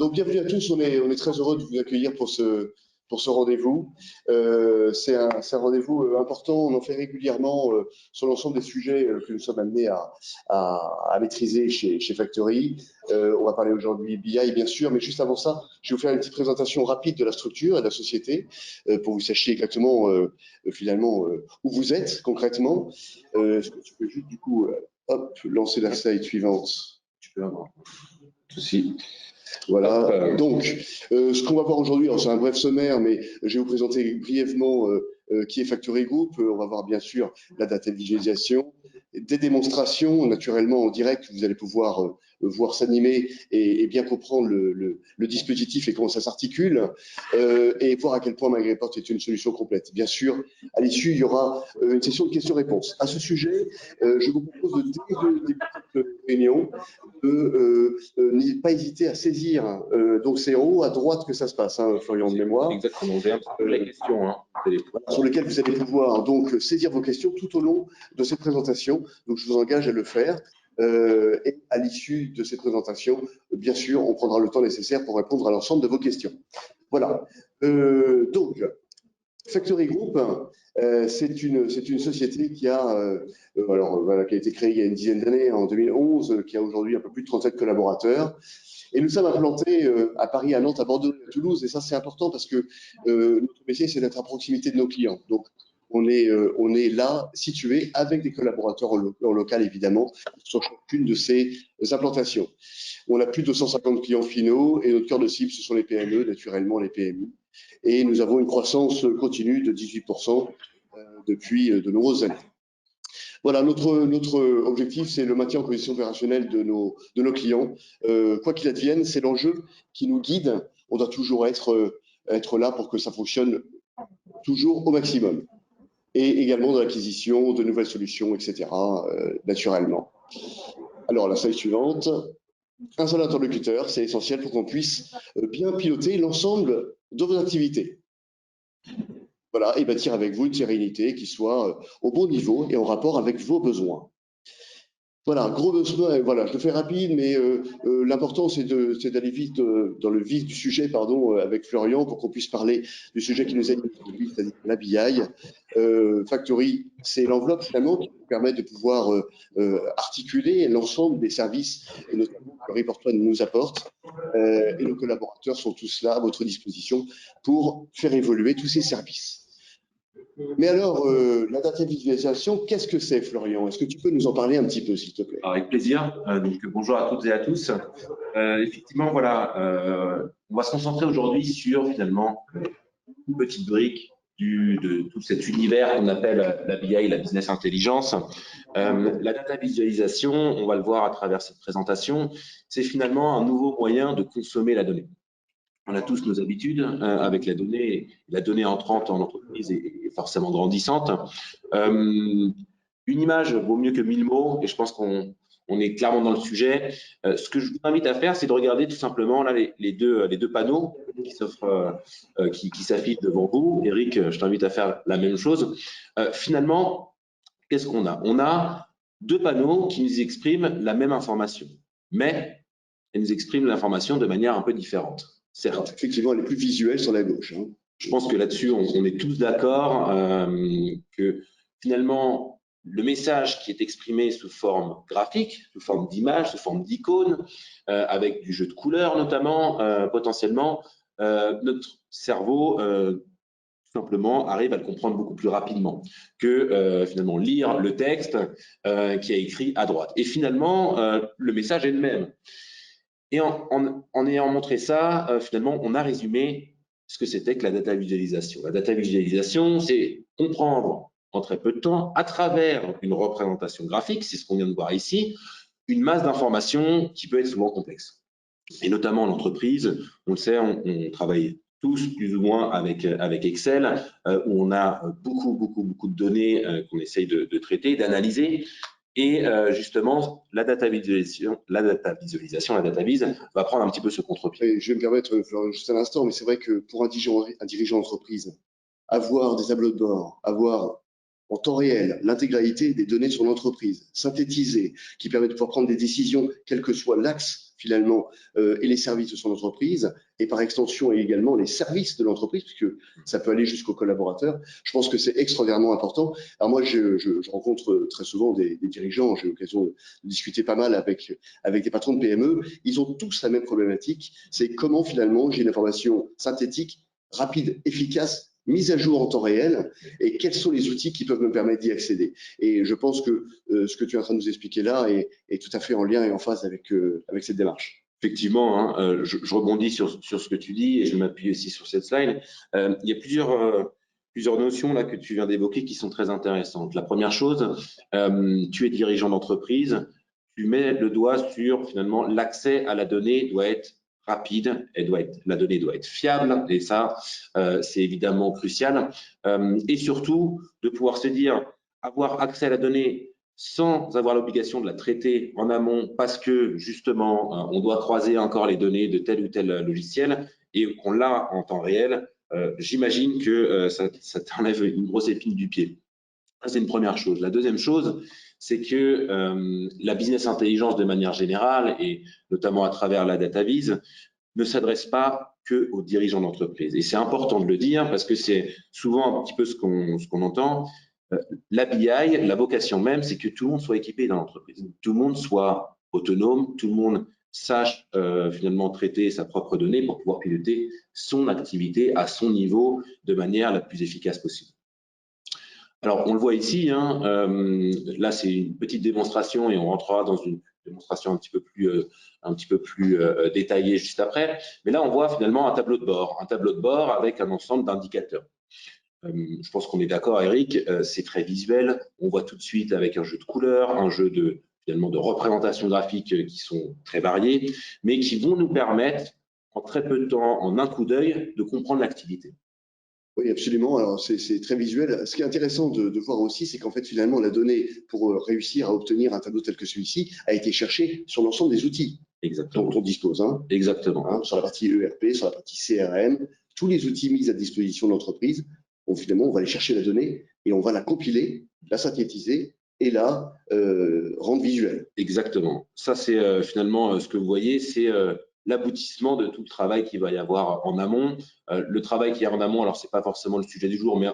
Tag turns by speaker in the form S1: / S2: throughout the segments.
S1: Donc, bienvenue à tous. On est très heureux de vous accueillir pour ce rendez-vous. C'est un rendez-vous important. On en fait régulièrement sur l'ensemble des sujets que nous sommes amenés à maîtriser chez Factory. On va parler aujourd'hui BI, bien sûr, mais juste avant ça, je vais vous faire une petite présentation rapide de la structure et de la société pour que vous sachiez exactement, finalement, où vous êtes concrètement. Est-ce que tu peux juste, du coup, hop, lancer la slide suivante? Tu peux avoir. Ceci. Voilà, donc ce qu'on va voir aujourd'hui, c'est un bref sommaire, mais je vais vous présenter brièvement qui est Factory Group. On va voir bien sûr la data visualisation, des démonstrations naturellement en direct, vous allez pouvoir voir s'animer et bien comprendre le dispositif et comment ça s'articule, et voir à quel point MyGreport est une solution complète. Bien sûr, à l'issue, il y aura une session de questions-réponses. À ce sujet, je vous propose de débuter cette réunion, n'hésitez pas hésiter à saisir. Donc c'est en haut à droite que ça se passe, hein, Florian de mémoire.
S2: Exactement, j'ai un petit peu la question.
S1: Sur lesquelles vous allez pouvoir donc saisir vos questions tout au long de cette présentation. Donc je vous engage à le faire. Et à l'issue de cette présentation, bien sûr, on prendra le temps nécessaire pour répondre à l'ensemble de vos questions. Voilà. Donc, Factory Group, c'est une société qui a, qui a été créée il y a une dizaine d'années, en 2011, qui a aujourd'hui un peu plus de 37 collaborateurs. Et nous sommes implantés à Paris, à Nantes, à Bordeaux et à Toulouse. Et ça, c'est important parce que notre métier, c'est d'être à proximité de nos clients. Donc, on est là, situé avec des collaborateurs en local, évidemment, sur chacune de ces implantations. On a plus de 250 clients finaux et notre cœur de cible, ce sont les PME, naturellement les PMI. Et nous avons une croissance continue de 18% depuis de nombreuses années. Voilà, notre objectif, c'est le maintien en condition opérationnelle de nos clients. Quoi qu'il advienne, c'est l'enjeu qui nous guide. On doit toujours être là pour que ça fonctionne toujours au maximum. Et également dans l'acquisition de nouvelles solutions, etc., naturellement. Alors, la slide suivante. Un seul interlocuteur, c'est essentiel pour qu'on puisse bien piloter l'ensemble de vos activités. Voilà, et bâtir avec vous une sérénité qui soit au bon niveau et en rapport avec vos besoins. Voilà, gros besoin, voilà, je le fais rapide, mais l'important c'est d'aller vite dans le vif du sujet, pardon, avec Florian, pour qu'on puisse parler du sujet qui nous anime aujourd'hui, c'est-à-dire la BI. Factory, c'est l'enveloppe finalement qui nous permet de pouvoir articuler l'ensemble des services, et notamment que Reportone nous apporte. Et nos collaborateurs sont tous là à votre disposition pour faire évoluer tous ces services. Mais alors, la data visualisation, qu'est-ce que c'est, Florian? Est-ce que tu peux nous en parler un petit peu, s'il te plaît?
S2: Avec plaisir. Donc, bonjour à toutes et à tous. Effectivement, voilà, on va se concentrer aujourd'hui sur, finalement, une petite brique de tout cet univers qu'on appelle la BI, la Business Intelligence. La data visualisation, on va le voir à travers cette présentation, c'est finalement un nouveau moyen de consommer la donnée. On a tous nos habitudes avec la donnée entrante en entreprise est forcément grandissante. Une image vaut mieux que 1000 mots et je pense qu'on est clairement dans le sujet. Ce que je vous invite à faire, c'est de regarder tout simplement là les deux panneaux qui s'affichent devant vous. Eric, je t'invite à faire la même chose. Finalement, qu'est-ce qu'on a? On a deux panneaux qui nous expriment la même information, mais elles nous expriment l'information de manière un peu différente. Certes.
S1: Alors, effectivement, elle est plus visuelle sur la gauche. Hein.
S2: Je pense que là-dessus, on est tous d'accord que finalement, le message qui est exprimé sous forme graphique, sous forme d'image, sous forme d'icône, avec du jeu de couleurs notamment, potentiellement, notre cerveau tout simplement arrive à le comprendre beaucoup plus rapidement que finalement lire le texte qui est écrit à droite. Et finalement, le message est le même. Et en ayant montré ça, finalement, on a résumé ce que c'était que la data visualisation. La data visualisation, c'est comprendre en très peu de temps, à travers une représentation graphique, c'est ce qu'on vient de voir ici, une masse d'informations qui peut être souvent complexe. Et notamment en entreprise, on le sait, on travaille tous plus ou moins avec Excel, où on a beaucoup de données qu'on essaye de traiter, d'analyser. Et justement, la data visualisation, la data vis va prendre un petit peu ce contre-pied.
S1: Je vais me permettre, Florian, juste un instant, mais c'est vrai que pour un dirigeant d'entreprise, avoir des tableaux de bord, avoir en temps réel l'intégralité des données sur l'entreprise, synthétisées, qui permet de pouvoir prendre des décisions, quel que soit l'axe finalement et les services de son entreprise, et par extension également les services de l'entreprise, puisque ça peut aller jusqu'aux collaborateurs. Je pense que c'est extraordinairement important. Alors moi, je rencontre très souvent des dirigeants, j'ai l'occasion de discuter pas mal avec des patrons de PME. Ils ont tous la même problématique, c'est comment finalement j'ai une information synthétique, rapide, efficace, mise à jour en temps réel, et quels sont les outils qui peuvent me permettre d'y accéder. Et je pense que ce que tu es en train de nous expliquer là est tout à fait en lien et en phase avec cette démarche.
S2: Effectivement, hein, je rebondis sur ce que tu dis et je m'appuie aussi sur cette slide. Il y a plusieurs notions là que tu viens d'évoquer qui sont très intéressantes. La première chose, tu es dirigeant d'entreprise, tu mets le doigt sur finalement l'accès à la donnée doit être rapide, la donnée doit être fiable et ça, c'est évidemment crucial. Et surtout, de pouvoir se dire, avoir accès à la donnée sans avoir l'obligation de la traiter en amont parce que justement, on doit croiser encore les données de tel ou tel logiciel et qu'on l'a en temps réel, j'imagine que ça t'enlève une grosse épine du pied. Ça, c'est une première chose. La deuxième chose, c'est que la business intelligence de manière générale et notamment à travers la data vise ne s'adresse pas que aux dirigeants d'entreprise. Et c'est important de le dire parce que c'est souvent un petit peu ce qu'on entend. La BI, la vocation même, c'est que tout le monde soit équipé dans l'entreprise, tout le monde soit autonome, tout le monde sache finalement traiter sa propre donnée pour pouvoir piloter son activité à son niveau de manière la plus efficace possible. Alors, on le voit ici, hein, là c'est une petite démonstration et on rentrera dans une démonstration un petit peu plus détaillée juste après. Mais là, on voit finalement un tableau de bord avec un ensemble d'indicateurs. Je pense qu'on est d'accord, Eric, c'est très visuel. On voit tout de suite avec un jeu de couleurs, un jeu de représentations graphiques qui sont très variées, mais qui vont nous permettre, en très peu de temps, en un coup d'œil, de comprendre l'activité.
S1: Oui, absolument. Alors, c'est très visuel. Ce qui est intéressant de voir aussi, c'est qu'en fait, finalement, la donnée, pour réussir à obtenir un tableau tel que celui-ci, a été cherchée sur l'ensemble des outils dont on dispose. Hein.
S2: Exactement.
S1: Hein, sur la partie ERP, sur la partie CRM, tous les outils mis à disposition de l'entreprise. Bon, finalement, on va aller chercher la donnée et on va la compiler, la synthétiser et la rendre visuelle.
S2: Exactement. Ça, c'est finalement ce que vous voyez, c'est l'aboutissement de tout le travail qu'il va y avoir en amont. Le travail qu'il y a en amont, alors c'est pas forcément le sujet du jour, mais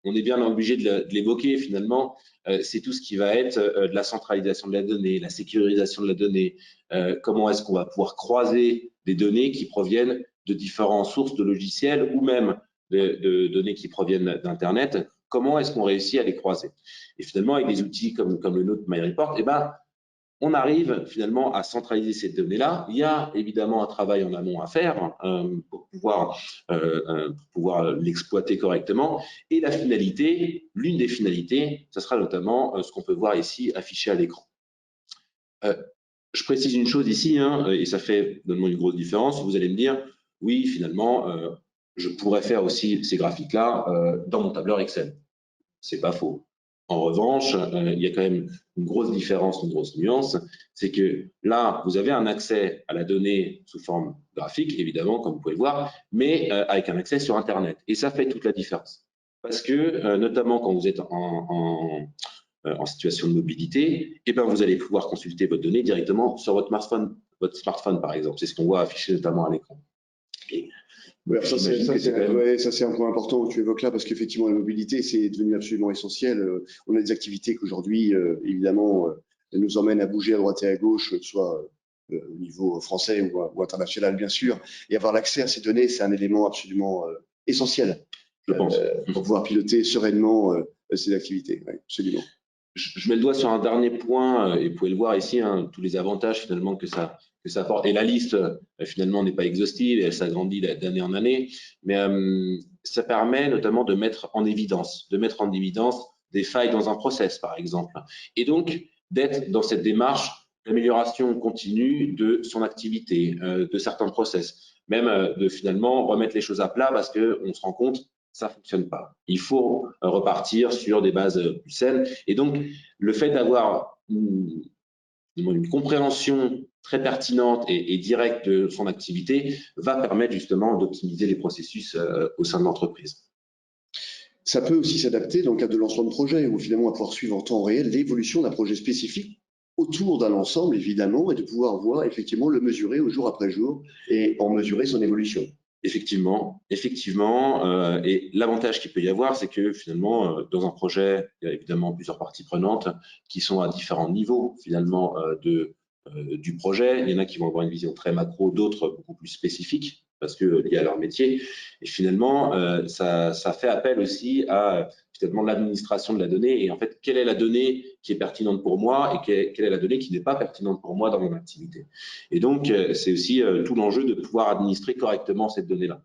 S2: on est bien obligé de l'évoquer finalement. C'est tout ce qui va être de la centralisation de la donnée, la sécurisation de la donnée. Comment est-ce qu'on va pouvoir croiser des données qui proviennent de différentes sources de logiciels ou même de données qui proviennent d'Internet. Comment est-ce qu'on réussit à les croiser? Et finalement, avec des outils comme le nôtre MyReport, eh ben, on arrive finalement à centraliser ces données-là. Il y a évidemment un travail en amont à faire pour pouvoir l'exploiter correctement. Et la finalité, l'une des finalités, ce sera notamment ce qu'on peut voir ici affiché à l'écran. Je précise une chose ici, hein, et ça fait notamment une grosse différence. Vous allez me dire, oui, finalement, je pourrais faire aussi ces graphiques-là dans mon tableur Excel. C'est pas faux. En revanche, il y a quand même une grosse différence, une grosse nuance, c'est que là, vous avez un accès à la donnée sous forme graphique, évidemment, comme vous pouvez le voir, mais avec un accès sur Internet. Et ça fait toute la différence. Parce que, notamment quand vous êtes en situation de mobilité, eh ben, vous allez pouvoir consulter votre donnée directement sur votre smartphone par exemple. C'est ce qu'on voit affiché notamment à l'écran.
S1: Ouais, ça, c'est un point important que tu évoques là, parce qu'effectivement, la mobilité, c'est devenu absolument essentiel. On a des activités qu'aujourd'hui, évidemment, nous emmènent à bouger à droite et à gauche, soit au niveau français ou international, bien sûr. Et avoir l'accès à ces données, c'est un élément absolument essentiel,
S2: je pense,
S1: pour pouvoir piloter sereinement ces activités. Ouais, absolument.
S2: Je mets le doigt sur un dernier point, et vous pouvez le voir ici, hein, tous les avantages finalement que ça apporte. Et la liste, finalement, n'est pas exhaustive, et elle s'agrandit d'année en année, mais ça permet notamment de mettre en évidence des failles dans un process, par exemple. Et donc, d'être dans cette démarche d'amélioration continue de son activité, de certains process, même de finalement remettre les choses à plat parce qu'on se rend compte ça ne fonctionne pas. Il faut repartir sur des bases plus saines. Et donc, le fait d'avoir une compréhension très pertinente et directe de son activité va permettre justement d'optimiser les processus au sein de l'entreprise.
S1: Ça peut aussi s'adapter dans le cadre de lancement de projet, où finalement on va pouvoir suivre en temps réel l'évolution d'un projet spécifique autour d'un ensemble, évidemment, et de pouvoir voir effectivement le mesurer au jour après jour et en mesurer son évolution.
S2: Effectivement, et l'avantage qu'il peut y avoir, c'est que finalement, dans un projet, il y a évidemment plusieurs parties prenantes qui sont à différents niveaux finalement du projet. Il y en a qui vont avoir une vision très macro, d'autres beaucoup plus spécifiques parce que liées à leur métier. Et finalement, ça fait appel aussi à finalement l'administration de la donnée. Et en fait, quelle est la donnée qui est pertinente pour moi et quelle est la donnée qui n'est pas pertinente pour moi dans mon activité. Et donc, c'est aussi tout l'enjeu de pouvoir administrer correctement cette donnée-là.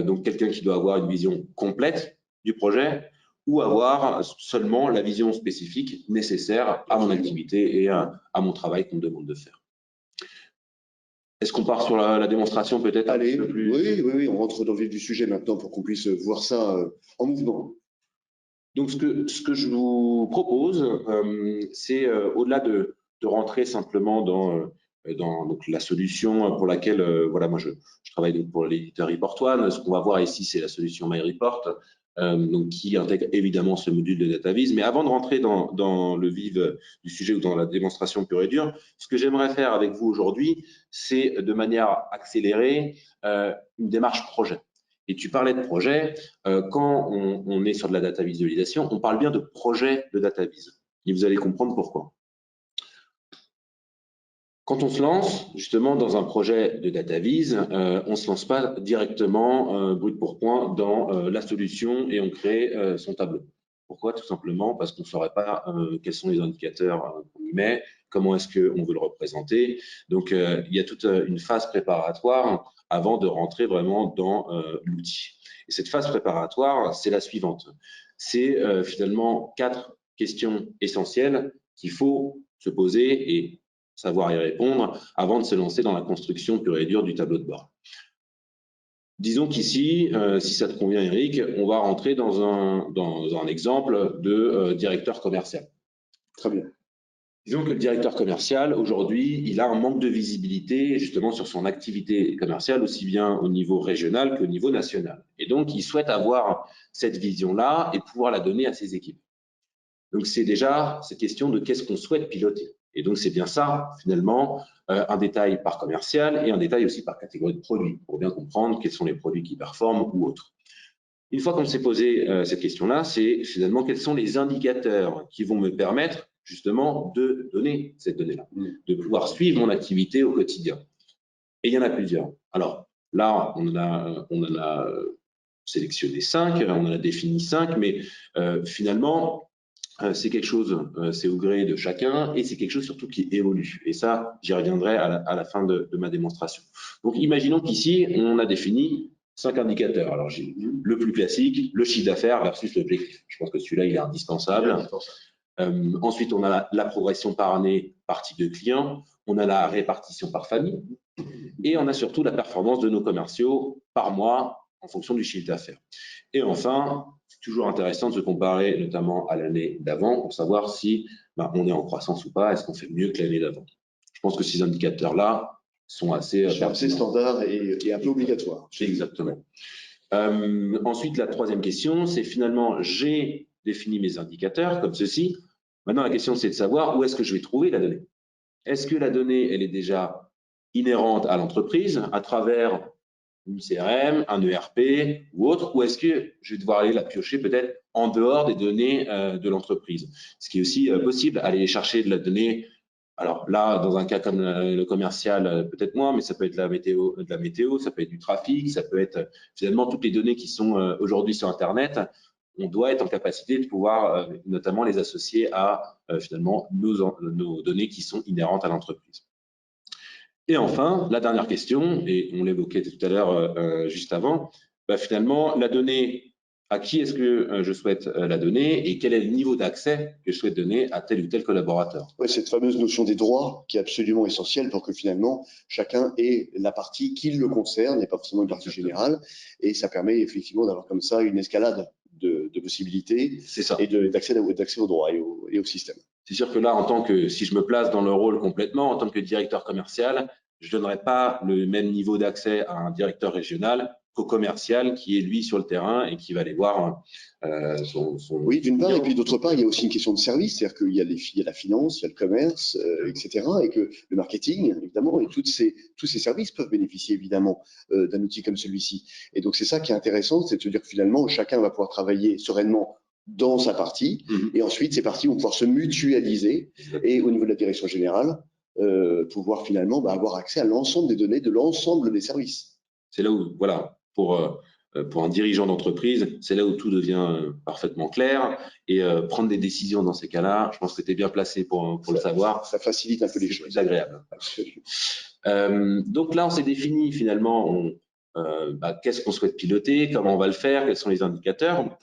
S2: Donc, quelqu'un qui doit avoir une vision complète du projet ou avoir seulement la vision spécifique nécessaire à mon activité et à mon travail qu'on me demande de faire. Est-ce qu'on part sur la démonstration peut-être?
S1: Allez, oui, on rentre dans le vif du sujet maintenant pour qu'on puisse voir ça en mouvement.
S2: Donc, ce que je vous propose, c'est au-delà de rentrer simplement dans donc, la solution pour laquelle, voilà, moi je travaille donc pour l'éditeur Report One. Ce qu'on va voir ici, c'est la solution MyReport, donc qui intègre évidemment ce module de DataVis. Mais avant de rentrer dans le vif du sujet ou dans la démonstration pure et dure, ce que j'aimerais faire avec vous aujourd'hui, c'est de manière accélérée une démarche projet. Et tu parlais de projet, quand on est sur de la data visualisation, on parle bien de projet de data vis. Et vous allez comprendre pourquoi. Quand on se lance justement dans un projet de data vis, on ne se lance pas directement brut pour point dans la solution et on crée son tableau. Pourquoi? Tout simplement parce qu'on ne saurait pas quels sont les indicateurs qu'on y met, comment est-ce qu'on veut le représenter. Donc, il y a toute une phase préparatoire avant de rentrer vraiment dans l'outil. Et cette phase préparatoire, c'est la suivante. C'est finalement 4 questions essentielles qu'il faut se poser et savoir y répondre avant de se lancer dans la construction pure et dure du tableau de bord. Disons qu'ici, si ça te convient Eric, on va rentrer dans un exemple de directeur commercial.
S1: Très bien.
S2: Disons que le directeur commercial, aujourd'hui, il a un manque de visibilité justement sur son activité commerciale, aussi bien au niveau régional qu'au niveau national. Et donc, il souhaite avoir cette vision-là et pouvoir la donner à ses équipes. Donc, c'est déjà cette question de qu'est-ce qu'on souhaite piloter. Et donc, c'est bien ça, finalement, un détail par commercial et un détail aussi par catégorie de produits, pour bien comprendre quels sont les produits qui performent ou autres. Une fois qu'on s'est posé cette question-là, c'est finalement quels sont les indicateurs qui vont me permettre justement de donner cette donnée-là, de pouvoir suivre mon activité au quotidien. Et il y en a plusieurs. Alors là, on en a sélectionné 5, on en a défini 5, mais finalement, c'est quelque chose, c'est au gré de chacun et c'est quelque chose surtout qui évolue. Et ça, j'y reviendrai à la fin de ma démonstration. Donc, imaginons qu'ici, on a défini 5 indicateurs. Alors, j'ai le plus classique, le chiffre d'affaires versus l'objectif. Je pense que celui-là, il est indispensable. Ensuite, on a la progression par année par type de client. On a la répartition par famille. Et on a surtout la performance de nos commerciaux par mois en fonction du chiffre d'affaires. Et enfin, c'est toujours intéressant de se comparer notamment à l'année d'avant pour savoir si on est en croissance ou pas, est-ce qu'on fait mieux que l'année d'avant. Je pense que ces indicateurs-là sont assez
S1: standards et un peu obligatoires.
S2: Exactement. Ensuite, la troisième question, c'est finalement, j'ai défini mes indicateurs comme ceci. Maintenant, la question, c'est de savoir où est-ce que je vais trouver la donnée. Est-ce que la donnée, elle est déjà inhérente à l'entreprise à travers une CRM, un ERP ou autre, ou est-ce que je vais devoir aller la piocher peut-être en dehors des données de l'entreprise? Ce qui est aussi possible, aller chercher de la donnée. Alors là, dans un cas comme le commercial, peut-être moins, mais ça peut être de la météo, ça peut être du trafic, ça peut être finalement toutes les données qui sont aujourd'hui sur Internet. On doit être en capacité de pouvoir notamment les associer à finalement nos données qui sont inhérentes à l'entreprise. Et enfin, la dernière question, et on l'évoquait tout à l'heure juste avant, finalement, la donnée, à qui est-ce que je souhaite la donner et quel est le niveau d'accès que je souhaite donner à tel ou tel collaborateur.
S1: Oui, cette fameuse notion des droits qui est absolument essentielle pour que finalement chacun ait la partie qui le concerne et pas forcément une partie générale. Et ça permet effectivement d'avoir comme ça une escalade de possibilités et d'accès aux droits et au système.
S2: C'est sûr que là, si je me place dans le rôle complètement, en tant que directeur commercial, je ne donnerai pas le même niveau d'accès à un directeur régional qu'au commercial qui est lui sur le terrain et qui va aller voir son.
S1: Oui, d'une part, et puis d'autre part, il y a aussi une question de service, c'est-à-dire qu'il y a la finance, il y a le commerce, etc., et que le marketing, évidemment, et tous ces services peuvent bénéficier évidemment d'un outil comme celui-ci. Et donc c'est ça qui est intéressant, c'est de se dire que finalement chacun va pouvoir travailler sereinement dans sa partie, et ensuite ces parties vont pouvoir se mutualiser, et au niveau de la direction générale, pouvoir finalement avoir accès à l'ensemble des données de l'ensemble des services.
S2: C'est là où, voilà, pour un dirigeant d'entreprise, c'est là où tout devient parfaitement clair, et prendre des décisions dans ces cas-là, je pense que tu es bien placé pour le savoir.
S1: Ça facilite un peu les choses.
S2: C'est plus agréable. Donc là, on s'est défini finalement qu'est-ce qu'on souhaite piloter, comment on va le faire, quels sont les indicateurs.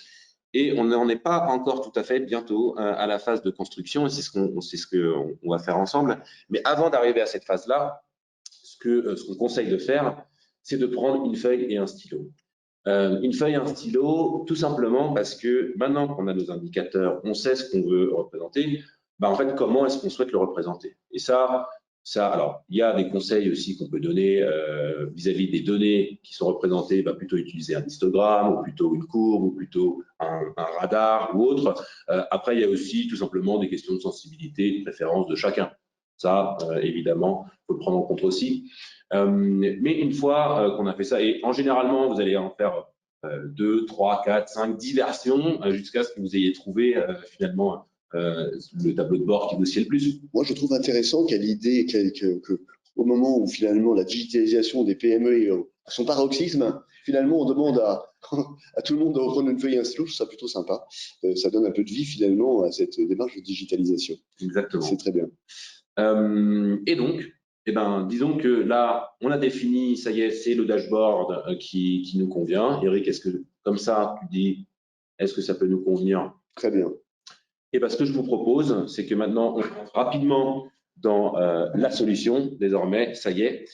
S2: Et on n'en est pas encore tout à fait bientôt à la phase de construction, et c'est ce qu'on va faire ensemble. Mais avant d'arriver à cette phase-là, ce qu'on conseille de faire, c'est de prendre une feuille et un stylo. Une feuille et un stylo, tout simplement parce que maintenant qu'on a nos indicateurs, on sait ce qu'on veut représenter, en fait, comment est-ce qu'on souhaite le représenter? Et ça, alors, il y a des conseils aussi qu'on peut donner vis-à-vis des données qui sont représentées, plutôt utiliser un histogramme, ou plutôt une courbe, ou plutôt un radar, ou autre. Après, il y a aussi tout simplement des questions de sensibilité, de préférence de chacun. Ça, évidemment, il faut le prendre en compte aussi. Mais une fois qu'on a fait ça, et en généralement, vous allez en faire 2, 3, 4, 5, 10 versions jusqu'à ce que vous ayez trouvé finalement le tableau de bord qui vous sied le plus.
S1: Moi, je trouve intéressant qu'il y a l'idée qu'au moment où finalement la digitalisation des PME est à son paroxysme, finalement, on demande à tout le monde de reprendre une feuille et un stylo. Je trouve ça plutôt sympa. Ça donne un peu de vie finalement à cette démarche de digitalisation.
S2: Exactement.
S1: C'est très bien.
S2: Et donc, disons que là, on a défini, ça y est, c'est le dashboard qui nous convient. Eric, est-ce que, comme ça, tu dis, est-ce que ça peut nous convenir?
S1: Très bien.
S2: Et ce que je vous propose, c'est que maintenant, on rentre rapidement dans la solution, désormais, ça y est.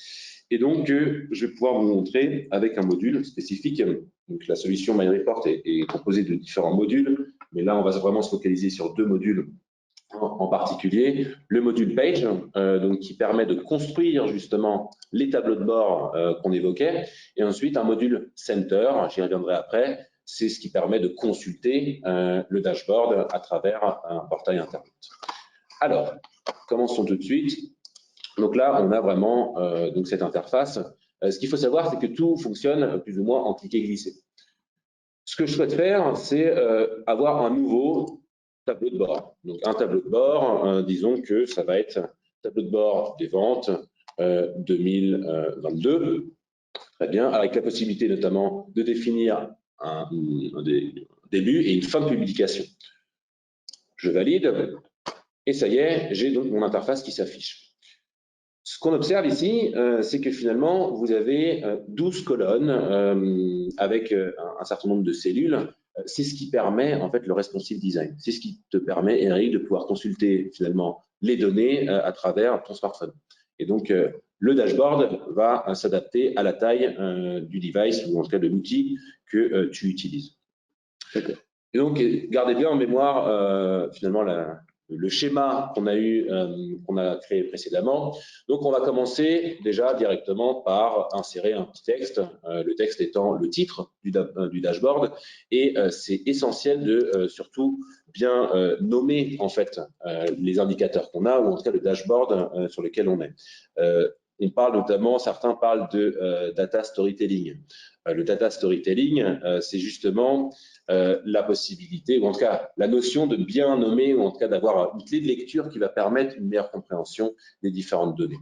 S2: Et donc, je vais pouvoir vous montrer avec un module spécifique. Donc, la solution MyReport est composée de différents modules, mais là, on va vraiment se focaliser sur 2 modules en particulier. Le module Page, donc, qui permet de construire justement les tableaux de bord qu'on évoquait, et ensuite un module Center, j'y reviendrai après, c'est ce qui permet de consulter le dashboard à travers un portail Internet. Alors, commençons tout de suite. Donc là, on a vraiment donc cette interface. Ce qu'il faut savoir, c'est que tout fonctionne plus ou moins en cliquer-glisser. Ce que je souhaite faire, c'est avoir un nouveau tableau de bord. Donc un tableau de bord, disons que ça va être tableau de bord des ventes 2022. Très bien, avec la possibilité notamment de définir un début et une fin de publication. Je valide et ça y est, j'ai donc mon interface qui s'affiche. Ce qu'on observe ici, c'est que finalement, vous avez 12 colonnes avec un certain nombre de cellules. C'est ce qui permet en fait le responsive design. C'est ce qui te permet, Eric, de pouvoir consulter finalement les données à travers ton smartphone. Et donc, le dashboard va s'adapter à la taille du device ou en tout cas de l'outil que tu utilises. Et donc, gardez bien en mémoire finalement le schéma qu'on a créé précédemment. Donc, on va commencer déjà directement par insérer un petit texte, le texte étant le titre du dashboard. Et c'est essentiel de surtout bien nommer en fait les indicateurs qu'on a, ou en tout cas le dashboard sur lequel on est. On parle notamment, certains parlent de data storytelling. Le data storytelling, c'est justement la possibilité, ou en tout cas la notion de bien nommer, ou en tout cas d'avoir une clé de lecture qui va permettre une meilleure compréhension des différentes données.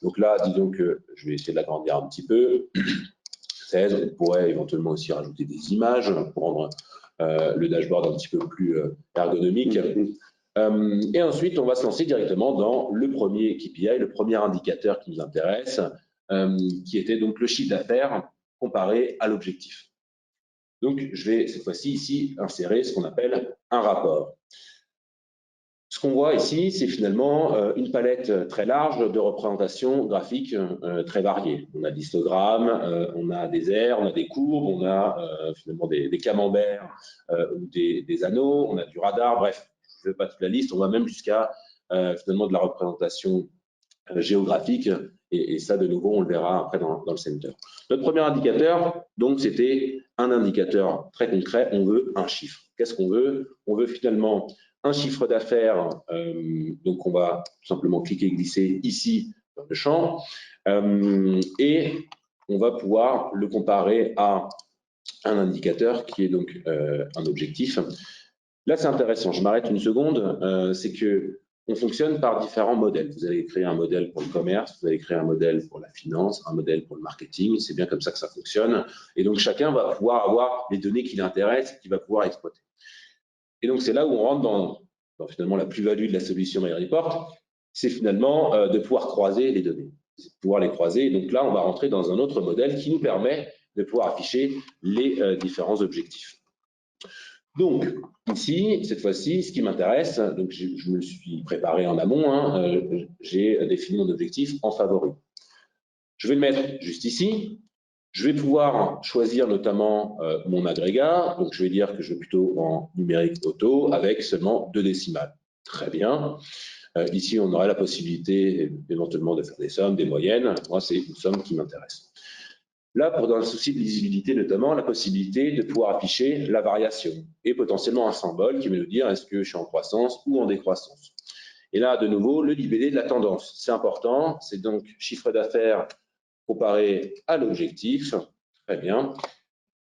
S2: Donc là, disons que je vais essayer de l'agrandir un petit peu. 16, on pourrait éventuellement aussi rajouter des images pour rendre le dashboard un petit peu plus ergonomique. Et ensuite, on va se lancer directement dans le premier KPI, le premier indicateur qui nous intéresse, qui était donc le chiffre d'affaires comparé à l'objectif. Donc, je vais cette fois-ci ici insérer ce qu'on appelle un rapport. Ce qu'on voit ici, c'est finalement une palette très large de représentations graphiques très variées. On a des histogrammes, on a des aires, on a des courbes, on a finalement des camemberts ou des anneaux, on a du radar, bref, je ne fais pas toute la liste, on va même jusqu'à finalement de la représentation géographique. Et ça, de nouveau, on le verra après dans le center. Notre premier indicateur, donc, c'était un indicateur très concret. On veut un chiffre. Qu'est-ce qu'on veut? On veut finalement un chiffre d'affaires. Donc, on va tout simplement cliquer et glisser ici dans le champ. Et on va pouvoir le comparer à un indicateur qui est donc un objectif. Là, c'est intéressant. Je m'arrête une seconde. C'est que on fonctionne par différents modèles. Vous allez créer un modèle pour le commerce, vous allez créer un modèle pour la finance, un modèle pour le marketing. C'est bien comme ça que ça fonctionne. Et donc, chacun va pouvoir avoir les données qui l'intéressent, qu'il va pouvoir exploiter. Et donc, c'est là où on rentre dans finalement la plus-value de la solution MyReport. C'est finalement de pouvoir croiser les données, de pouvoir les croiser. Et donc là, on va rentrer dans un autre modèle qui nous permet de pouvoir afficher les différents objectifs. Donc, ici, cette fois-ci, ce qui m'intéresse, donc je me suis préparé en amont, j'ai défini mon objectif en favori. Je vais le mettre juste ici. Je vais pouvoir choisir notamment mon agrégat. Donc, je vais dire que je vais plutôt en numérique auto avec seulement 2 décimales. Très bien. Ici, on aura la possibilité éventuellement de faire des sommes, des moyennes. Moi, c'est une somme qui m'intéresse. Là, dans le souci de lisibilité notamment, la possibilité de pouvoir afficher la variation et potentiellement un symbole qui va nous dire est-ce que je suis en croissance ou en décroissance. Et là, de nouveau, le libellé de la tendance. C'est important, c'est donc chiffre d'affaires comparé à l'objectif. Très bien.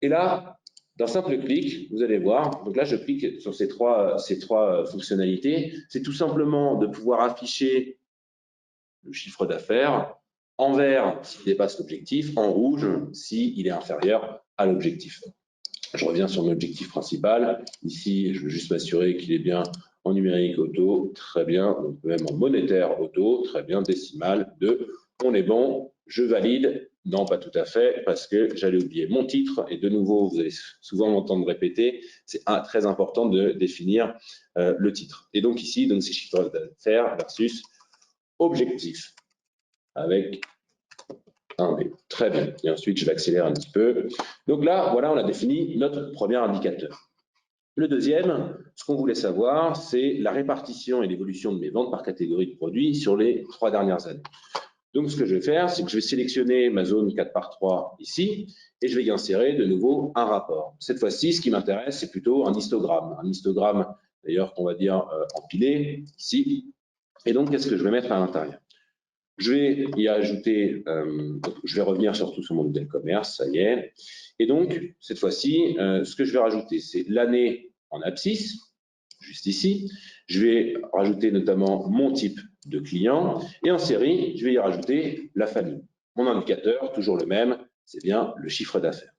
S2: Et là, d'un simple clic, vous allez voir, donc là, je clique sur ces trois fonctionnalités. C'est tout simplement de pouvoir afficher le chiffre d'affaires en vert s'il dépasse l'objectif, en rouge s'il est inférieur à l'objectif. Je reviens sur mon objectif principal. Ici, je veux juste m'assurer qu'il est bien en numérique auto, très bien, donc même en monétaire auto, très bien, décimale 2, on est bon, je valide. Non, pas tout à fait, parce que j'allais oublier mon titre, et de nouveau, vous allez souvent m'entendre répéter, c'est très important de définir le titre. Et donc ici, donc c'est chiffre d'affaires versus objectif, avec un B. Très bien. Et ensuite, je vais accélérer un petit peu. Donc là, voilà, on a défini notre premier indicateur. Le deuxième, ce qu'on voulait savoir, c'est la répartition et l'évolution de mes ventes par catégorie de produits sur les 3 dernières années. Donc, ce que je vais faire, c'est que je vais sélectionner ma zone 4x3 ici et je vais y insérer de nouveau un rapport. Cette fois-ci, ce qui m'intéresse, c'est plutôt un histogramme. Un histogramme, d'ailleurs, qu'on va dire empilé ici. Et donc, qu'est-ce que je vais mettre à l'intérieur? Je vais y ajouter, je vais revenir surtout sur mon modèle commerce, ça y est. Et donc, cette fois-ci, ce que je vais rajouter, c'est l'année en abscisse, juste ici. Je vais rajouter notamment mon type de client. Et en série, je vais y rajouter la famille. Mon indicateur, toujours le même, c'est bien le chiffre d'affaires.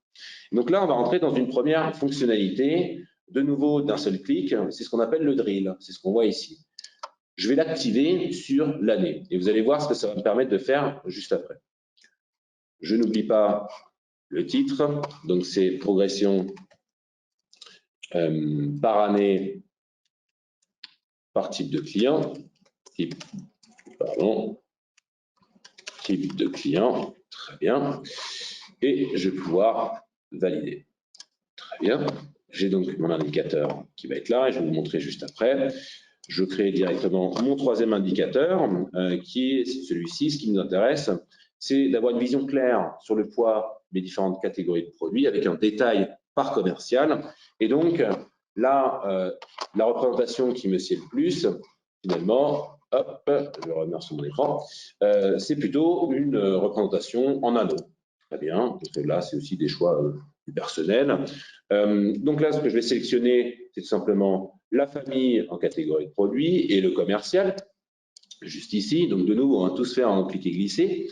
S2: Donc là, on va rentrer dans une première fonctionnalité, de nouveau d'un seul clic, c'est ce qu'on appelle le drill, c'est ce qu'on voit ici. Je vais l'activer sur l'année et vous allez voir ce que ça va me permettre de faire juste après. Je n'oublie pas le titre, donc c'est progression par année par type de client, type de client, très bien, et je vais pouvoir valider. Très bien, j'ai donc mon indicateur qui va être là et je vais vous montrer juste après. Je crée directement mon troisième indicateur qui est celui-ci. Ce qui nous intéresse, c'est d'avoir une vision claire sur le poids des différentes catégories de produits avec un détail par commercial. Et donc, là, la représentation qui me sied le plus, finalement, hop, je vais revenir sur mon écran, c'est plutôt une représentation en anneau. Très bien, donc là, c'est aussi des choix du personnel. Donc là, ce que je vais sélectionner, c'est tout simplement la famille en catégorie de produits et le commercial, juste ici. Donc de nouveau, on va tous faire en cliquer glisser.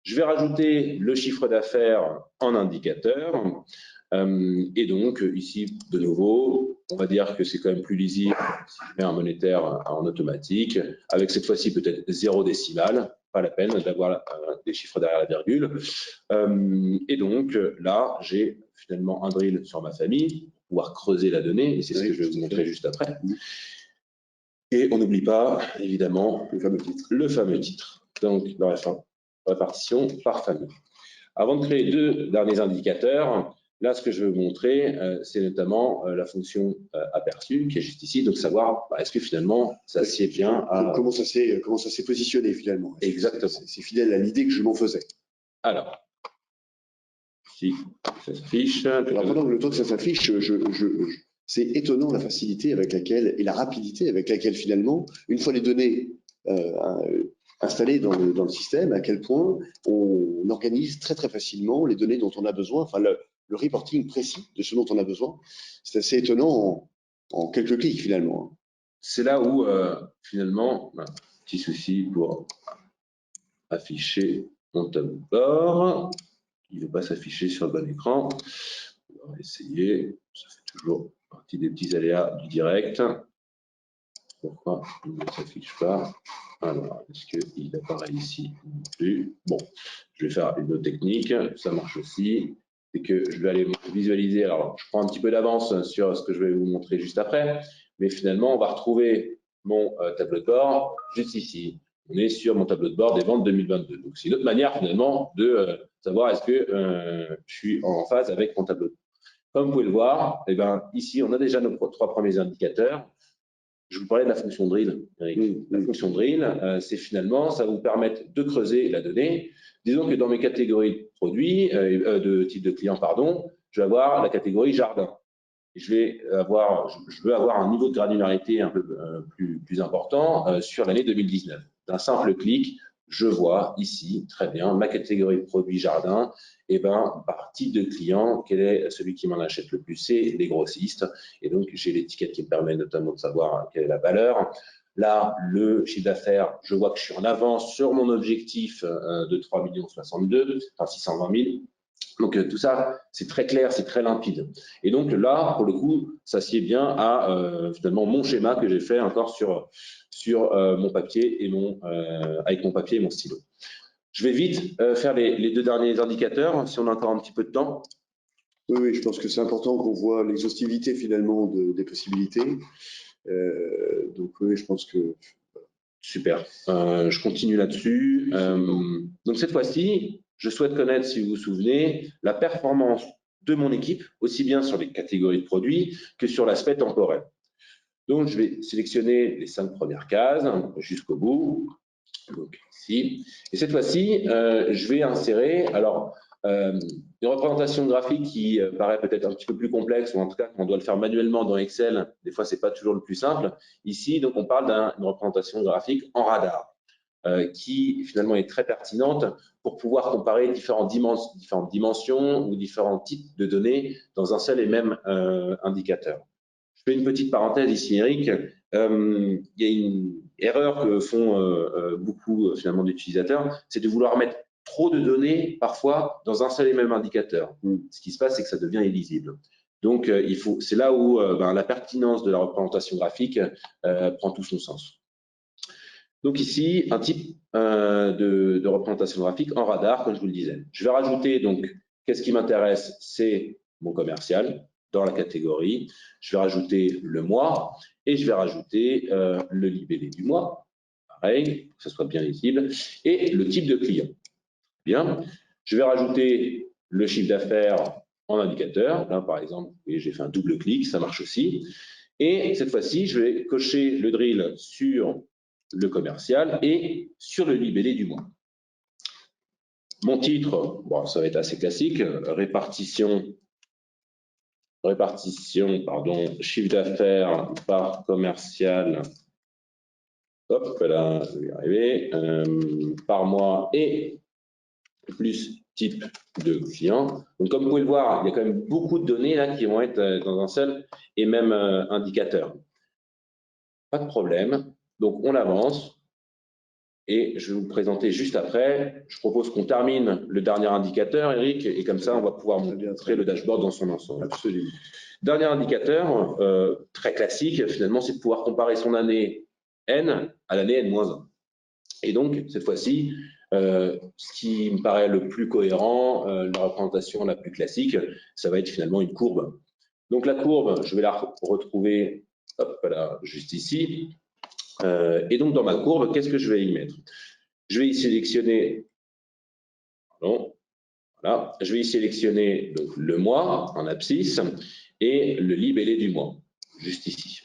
S2: Je vais rajouter le chiffre d'affaires en indicateur. Et donc ici, de nouveau, on va dire que c'est quand même plus lisible si je mets un monétaire en automatique, avec cette fois-ci peut-être 0 décimale, pas la peine d'avoir des chiffres derrière la virgule. Et donc là, j'ai finalement un drill sur ma famille pour pouvoir creuser la donnée, et c'est ce que je vais vous montrer juste après. Et on n'oublie pas, évidemment, le fameux titre. Donc, la répartition par famille. Avant de créer 2 derniers indicateurs, Là, ce que je veux vous montrer, c'est notamment la fonction aperçue qui est juste ici, donc savoir est-ce que finalement ça sied bien à…
S1: Comment ça s'est positionné finalement.
S2: Exactement.
S1: C'est fidèle à l'idée que je m'en faisais.
S2: Alors, ici, ça s'affiche.
S1: Alors, pendant le temps que ça s'affiche, c'est étonnant la facilité avec laquelle et la rapidité avec laquelle finalement, une fois les données installées dans le système, à quel point on organise très très facilement les données dont on a besoin, enfin le reporting précis de ce dont on a besoin. C'est assez étonnant en quelques clics finalement.
S2: C'est là où finalement, petit souci pour afficher mon tableau de bord. Il ne veut pas s'afficher sur le bon écran. On va essayer. Ça fait toujours partie des petits aléas du direct. Pourquoi il ne s'affiche pas? Alors, est-ce qu'il apparaît ici non plus? Bon, je vais faire une autre technique. Ça marche aussi. C'est que je vais aller visualiser. Alors, je prends un petit peu d'avance sur ce que je vais vous montrer juste après. Mais finalement, on va retrouver mon tableau de bord juste ici. On est sur mon tableau de bord des ventes 2022. Donc, c'est une autre manière finalement de savoir est-ce que je suis en phase avec mon tableau de bord. Comme vous pouvez le voir, eh ben, ici, on a déjà nos 3 premiers indicateurs. Je vous parlais de la fonction drill, Eric. La fonction drill, c'est finalement, ça va vous permettre de creuser la donnée. Disons que dans mes catégories de produits, de type de client, pardon, je vais avoir la catégorie jardin. Je veux avoir un niveau de granularité un peu plus important sur l'année 2019. D'un simple clic, je vois ici très bien ma catégorie de produits jardin. Et ben, par type de client, quel est celui qui m'en achète le plus? C'est les grossistes. Et donc, j'ai l'étiquette qui me permet notamment de savoir quelle est la valeur. Là, le chiffre d'affaires, je vois que je suis en avance sur mon objectif de 3 062 enfin 620 000. Donc tout ça, c'est très clair, c'est très limpide. Et donc là, pour le coup, ça sied bien à finalement mon schéma que j'ai fait encore sur mon papier et avec mon papier et mon stylo. Je vais vite faire les 2 derniers indicateurs, si on a encore un petit peu de temps.
S1: Oui, je pense que c'est important qu'on voit l'exhaustivité finalement des possibilités. Donc oui, je pense que…
S2: Super. Je continue là-dessus. Donc cette fois-ci, je souhaite connaître, si vous vous souvenez, la performance de mon équipe, aussi bien sur les catégories de produits que sur l'aspect temporel. Donc je vais sélectionner les 5 premières cases jusqu'au bout. Donc ici. Et cette fois-ci, je vais insérer une représentation graphique qui paraît peut-être un petit peu plus complexe, ou en tout cas qu'on doit le faire manuellement dans Excel. Des fois, c'est pas toujours le plus simple. Ici, donc, on parle d'une représentation graphique en radar, qui finalement est très pertinente pour pouvoir comparer différentes dimensions ou différents types de données dans un seul et même indicateur. Je fais une petite parenthèse ici, Eric. Il y a une erreur que font beaucoup finalement d'utilisateurs, c'est de vouloir mettre trop de données parfois dans un seul et même indicateur. Ce qui se passe, c'est que ça devient illisible. Donc, c'est là où la pertinence de la représentation graphique prend tout son sens. Donc ici, un type de représentation graphique en radar, comme je vous le disais. Je vais rajouter, donc, qu'est-ce qui m'intéresse? C'est mon commercial dans la catégorie. Je vais rajouter le mois et je vais rajouter le libellé du mois. Pareil, que ce soit bien lisible. Et le type de client. Bien. Je vais rajouter le chiffre d'affaires en indicateur. Là, par exemple, j'ai fait un double clic, ça marche aussi. Et cette fois-ci, je vais cocher le drill sur le commercial et sur le libellé du mois. Mon titre, bon, ça va être assez classique, répartition, chiffre d'affaires par commercial, hop, là, je vais y arriver, par mois et plus type de client. Donc, comme vous pouvez le voir, il y a quand même beaucoup de données là qui vont être dans un seul et même indicateur. Pas de problème. Donc, on avance. Et je vais vous le présenter juste après. Je propose qu'on termine le dernier indicateur, Eric, et comme ça, on va pouvoir montrer le dashboard dans son ensemble.
S1: Absolument.
S2: Dernier indicateur, très classique, finalement, c'est de pouvoir comparer son année N à l'année N-1. Et donc, cette fois-ci, ce qui me paraît le plus cohérent, la représentation la plus classique, ça va être finalement une courbe. Donc, la courbe, je vais la retrouver hop, là, juste ici. Et donc, dans ma courbe, qu'est-ce que je vais y mettre? Je vais y sélectionner, Voilà. Je vais y sélectionner donc, le mois en abscisse et le libellé du mois, juste ici.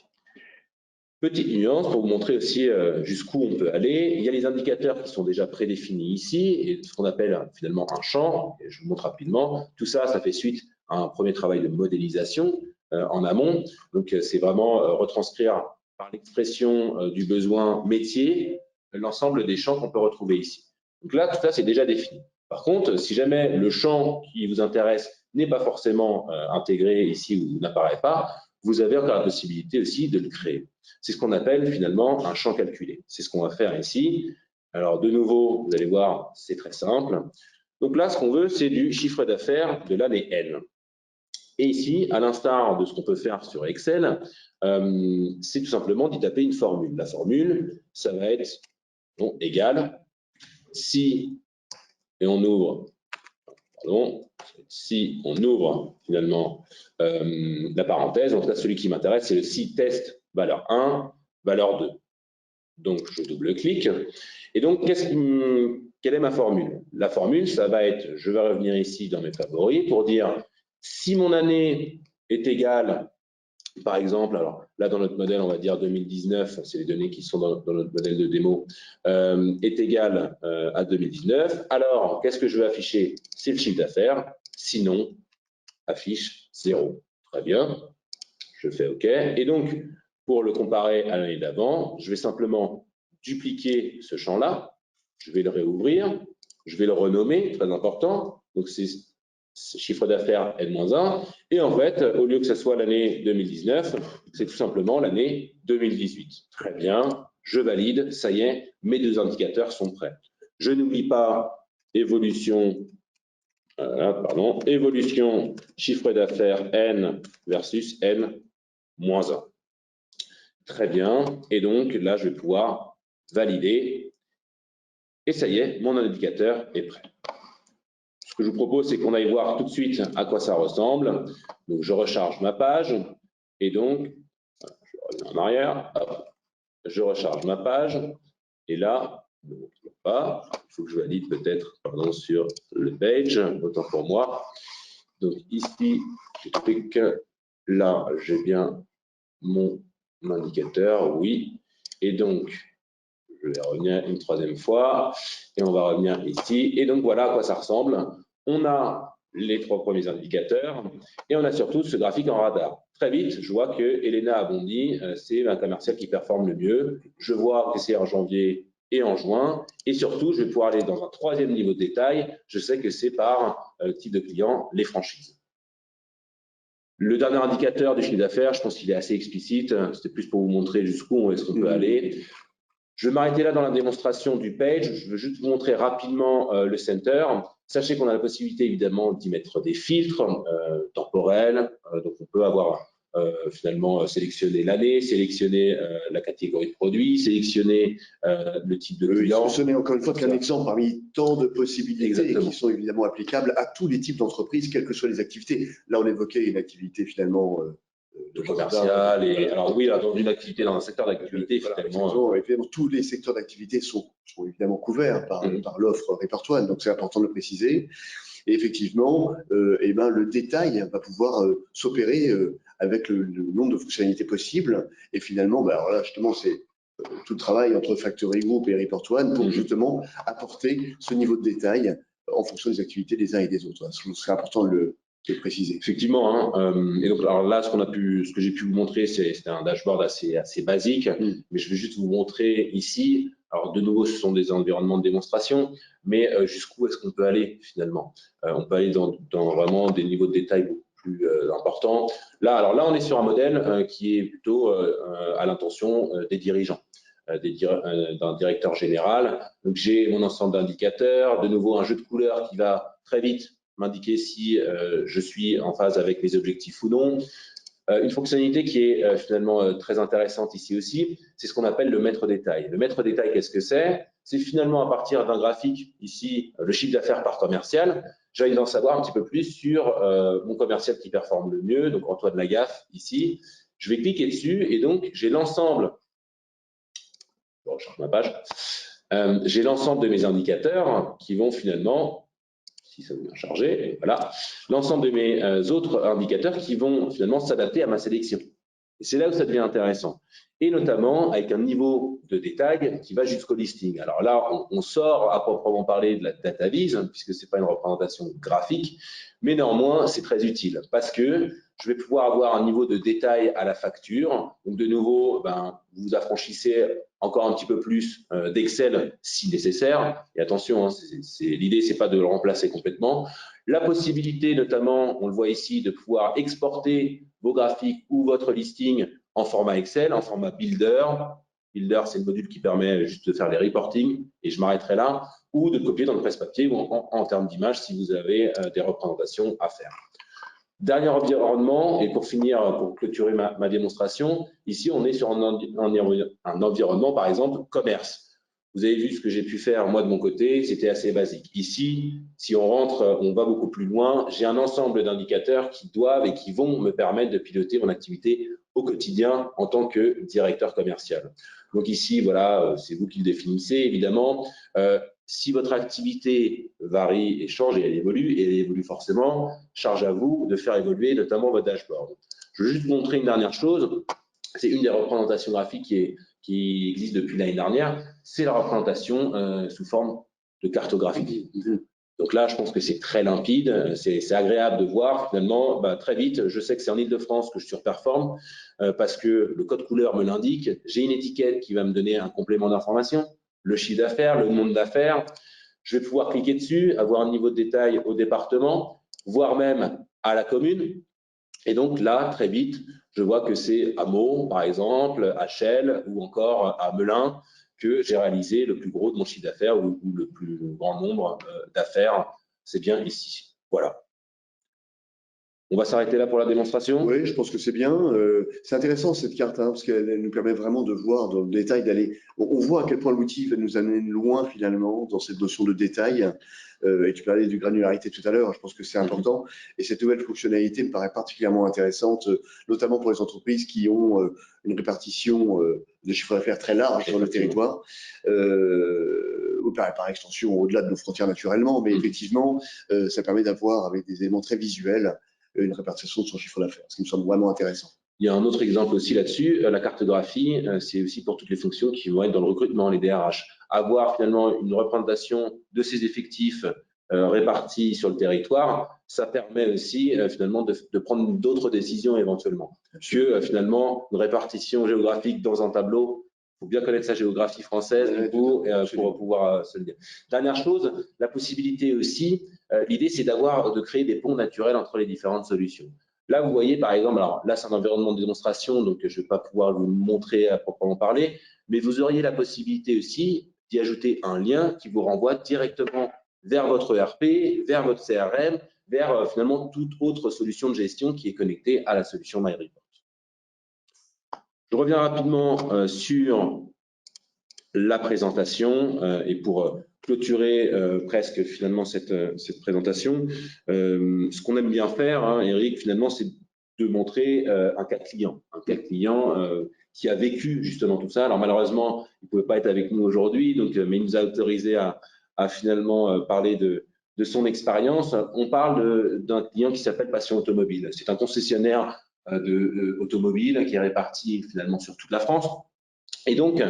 S2: Petite nuance pour vous montrer aussi jusqu'où on peut aller. Il y a les indicateurs qui sont déjà prédéfinis ici et ce qu'on appelle finalement un champ. Et je vous montre rapidement. Tout ça, ça fait suite à un premier travail de modélisation en amont. Donc, c'est vraiment retranscrire par l'expression du besoin métier l'ensemble des champs qu'on peut retrouver ici. Donc là, tout ça, c'est déjà défini. Par contre, si jamais le champ qui vous intéresse n'est pas forcément intégré ici ou n'apparaît pas, vous avez encore la possibilité aussi de le créer. C'est ce qu'on appelle finalement un champ calculé. C'est ce qu'on va faire ici. Alors de nouveau, vous allez voir, c'est très simple. Donc là, ce qu'on veut, c'est du chiffre d'affaires de l'année N. Et ici, à l'instar de ce qu'on peut faire sur Excel, c'est tout simplement d'y taper une formule. La formule, ça va être égal si, et on ouvre, pardon, si on ouvre finalement la parenthèse, en tout cas celui qui m'intéresse, c'est le si test valeur 1, valeur 2. Donc je double-clique. Et donc, quelle est ma formule? La formule, ça va être, je vais revenir ici dans mes favoris pour dire si mon année est égale, par exemple, alors là dans notre modèle, on va dire 2019, c'est les données qui sont dans notre modèle de démo, est égale à 2019, alors qu'est-ce que je veux afficher? C'est le chiffre d'affaires, sinon, affiche 0. Très bien, je fais OK. Et donc, pour le comparer à l'année d'avant, je vais simplement dupliquer ce champ-là, je vais le réouvrir, je vais le renommer, très important, donc c'est chiffre d'affaires N-1, et en fait, au lieu que ce soit l'année 2019, c'est tout simplement l'année 2018. Très bien, je valide, ça y est, mes deux indicateurs sont prêts. Je n'oublie pas évolution, évolution chiffre d'affaires N versus N-1. Très bien, et donc là, je vais pouvoir valider, et ça y est, mon indicateur est prêt. Ce que je vous propose, c'est qu'on aille voir tout de suite à quoi ça ressemble. Donc, je recharge ma page, et donc, je reviens en arrière, hop, je recharge ma page, et là, il faut que je valide peut-être sur le page, autant pour moi. Donc ici, je clique, là, j'ai bien mon indicateur, oui, et donc, je vais revenir une troisième fois, et on va revenir ici, et donc voilà à quoi ça ressemble. On a les trois premiers indicateurs, et on a surtout ce graphique en radar. Très vite, je vois que Elena a bondi, c'est un commercial qui performe le mieux. Je vois que c'est en janvier et en juin, et surtout, je vais pouvoir aller dans un troisième niveau de détail. Je sais que c'est par type de client, les franchises. Le dernier indicateur du chiffre d'affaires, je pense qu'il est assez explicite. C'était plus pour vous montrer jusqu'où est-ce qu'on peut aller. Je vais m'arrêter là dans la démonstration du page. Je veux juste vous montrer rapidement le center. Sachez qu'on a la possibilité évidemment d'y mettre des filtres temporels. Donc on peut avoir finalement sélectionner l'année, sélectionner la catégorie de produit, sélectionner le type de client.
S1: Ce n'est encore une fois qu'un exemple parmi tant de possibilités.
S2: Exactement.
S1: Qui sont évidemment applicables à tous les types d'entreprises, quelles que soient les activités. Là, on évoquait une activité finalement
S2: de commercial. Et alors oui, dans une activité, dans un secteur d'activité,
S1: finalement, tous les secteurs d'activité sont évidemment couverts par l'offre répertoire, donc c'est important de le préciser. Et effectivement, le détail va pouvoir s'opérer avec le nombre de fonctionnalités possibles. Et finalement, alors là, justement, c'est tout le travail entre Factory Group et Report One pour justement apporter ce niveau de détail en fonction des activités des uns et des autres. C'est important de le préciser.
S2: Effectivement. Et donc, alors là, ce que j'ai pu vous montrer, c'est un dashboard assez basique, mais je vais juste vous montrer ici. Alors, de nouveau, ce sont des environnements de démonstration, mais jusqu'où est-ce qu'on peut aller finalement? On peut aller dans vraiment des niveaux de détail beaucoup plus importants. Là, on est sur un modèle qui est plutôt à l'intention des dirigeants, d'un directeur général. Donc, j'ai mon ensemble d'indicateurs, de nouveau un jeu de couleurs qui va très vite m'indiquer si je suis en phase avec mes objectifs ou non. Une fonctionnalité qui est finalement très intéressante ici aussi, c'est ce qu'on appelle le maître détail. Le maître détail, qu'est-ce que c'est? C'est finalement à partir d'un graphique, ici, le chiffre d'affaires par commercial, j'ai envie d'en savoir un petit peu plus sur mon commercial qui performe le mieux, donc Antoine Lagaffe, ici. Je vais cliquer dessus et donc j'ai l'ensemble, je change ma page, j'ai l'ensemble de mes indicateurs qui vont finalement si ça veut bien charger, voilà, l'ensemble de mes autres indicateurs qui vont finalement s'adapter à ma sélection. Et c'est là où ça devient intéressant. Et notamment avec un niveau de détail qui va jusqu'au listing. Alors là, on sort à proprement parler de la data vise, puisque ce n'est pas une représentation graphique, mais néanmoins, c'est très utile parce que je vais pouvoir avoir un niveau de détail à la facture. Donc de nouveau, vous vous affranchissez encore un petit peu plus d'Excel si nécessaire. Et attention, hein, l'idée, c'est pas de le remplacer complètement. La possibilité, notamment, on le voit ici, de pouvoir exporter vos graphiques ou votre listing en format Excel, en format Builder. Builder, c'est le module qui permet juste de faire les reporting, et je m'arrêterai là, ou de copier dans le presse-papier ou en termes d'image si vous avez des représentations à faire. Dernier environnement, et pour finir, pour clôturer ma démonstration, ici on est sur un environnement, par exemple, commerce. Vous avez vu ce que j'ai pu faire moi de mon côté, c'était assez basique. Ici, si on rentre, on va beaucoup plus loin. J'ai un ensemble d'indicateurs qui doivent et qui vont me permettre de piloter mon activité au quotidien en tant que directeur commercial. Donc ici, voilà, c'est vous qui le définissez, évidemment. Si votre activité varie et change et elle évolue forcément, charge à vous de faire évoluer notamment votre dashboard. Je veux juste vous montrer une dernière chose. C'est une des représentations graphiques qui existe depuis l'année dernière. C'est la représentation sous forme de cartographie. Donc là, je pense que c'est très limpide, c'est agréable de voir finalement, très vite, je sais que c'est en Ile-de-France que je surperforme parce que le code couleur me l'indique, j'ai une étiquette qui va me donner un complément d'information, le chiffre d'affaires, le nombre d'affaires, je vais pouvoir cliquer dessus, avoir un niveau de détail au département, voire même à la commune. Et donc là, très vite, je vois que c'est à Meaux, par exemple, à Chelles ou encore à Melun que j'ai réalisé le plus gros de mon chiffre d'affaires ou le plus grand nombre d'affaires. C'est bien ici. Voilà. On va s'arrêter là pour la démonstration.
S1: Oui, je pense que c'est bien. C'est intéressant cette carte, hein, parce qu'elle nous permet vraiment de voir dans le détail, d'aller. On voit à quel point l'outil va nous amener loin finalement dans cette notion de détail. Et tu parlais de granularité tout à l'heure. Je pense que c'est important. Et cette nouvelle fonctionnalité me paraît particulièrement intéressante, notamment pour les entreprises qui ont une répartition de chiffre d'affaires très large sur le territoire. Par extension au-delà de nos frontières naturellement, mais effectivement, ça permet d'avoir avec des éléments très visuels une répartition de son chiffre d'affaires, ce qui me semble vraiment intéressant.
S2: Il y a un autre exemple aussi là-dessus, la cartographie, c'est aussi pour toutes les fonctions qui vont être dans le recrutement, les DRH. Avoir finalement une représentation de ces effectifs répartis sur le territoire, ça permet aussi finalement de prendre d'autres décisions éventuellement que finalement une répartition géographique dans un tableau. Il faut bien connaître sa géographie française du coup, pour pouvoir se le dire. Dernière chose, la possibilité aussi, l'idée c'est de créer des ponts naturels entre les différentes solutions. Là, vous voyez, par exemple, alors là, c'est un environnement de démonstration, donc je ne vais pas pouvoir vous le montrer à proprement parler, mais vous auriez la possibilité aussi d'y ajouter un lien qui vous renvoie directement vers votre ERP, vers votre CRM, vers finalement toute autre solution de gestion qui est connectée à la solution MyReport. Je reviens rapidement sur la présentation et pour clôturer presque finalement cette présentation, ce qu'on aime bien faire, hein, Eric, finalement, c'est de montrer un cas client qui a vécu justement tout ça. Alors malheureusement, il ne pouvait pas être avec nous aujourd'hui, mais il nous a autorisé à finalement parler de son expérience. On parle d'un client qui s'appelle Passion Automobile. C'est un concessionnaire automobile qui est réparti finalement sur toute la France. Et donc,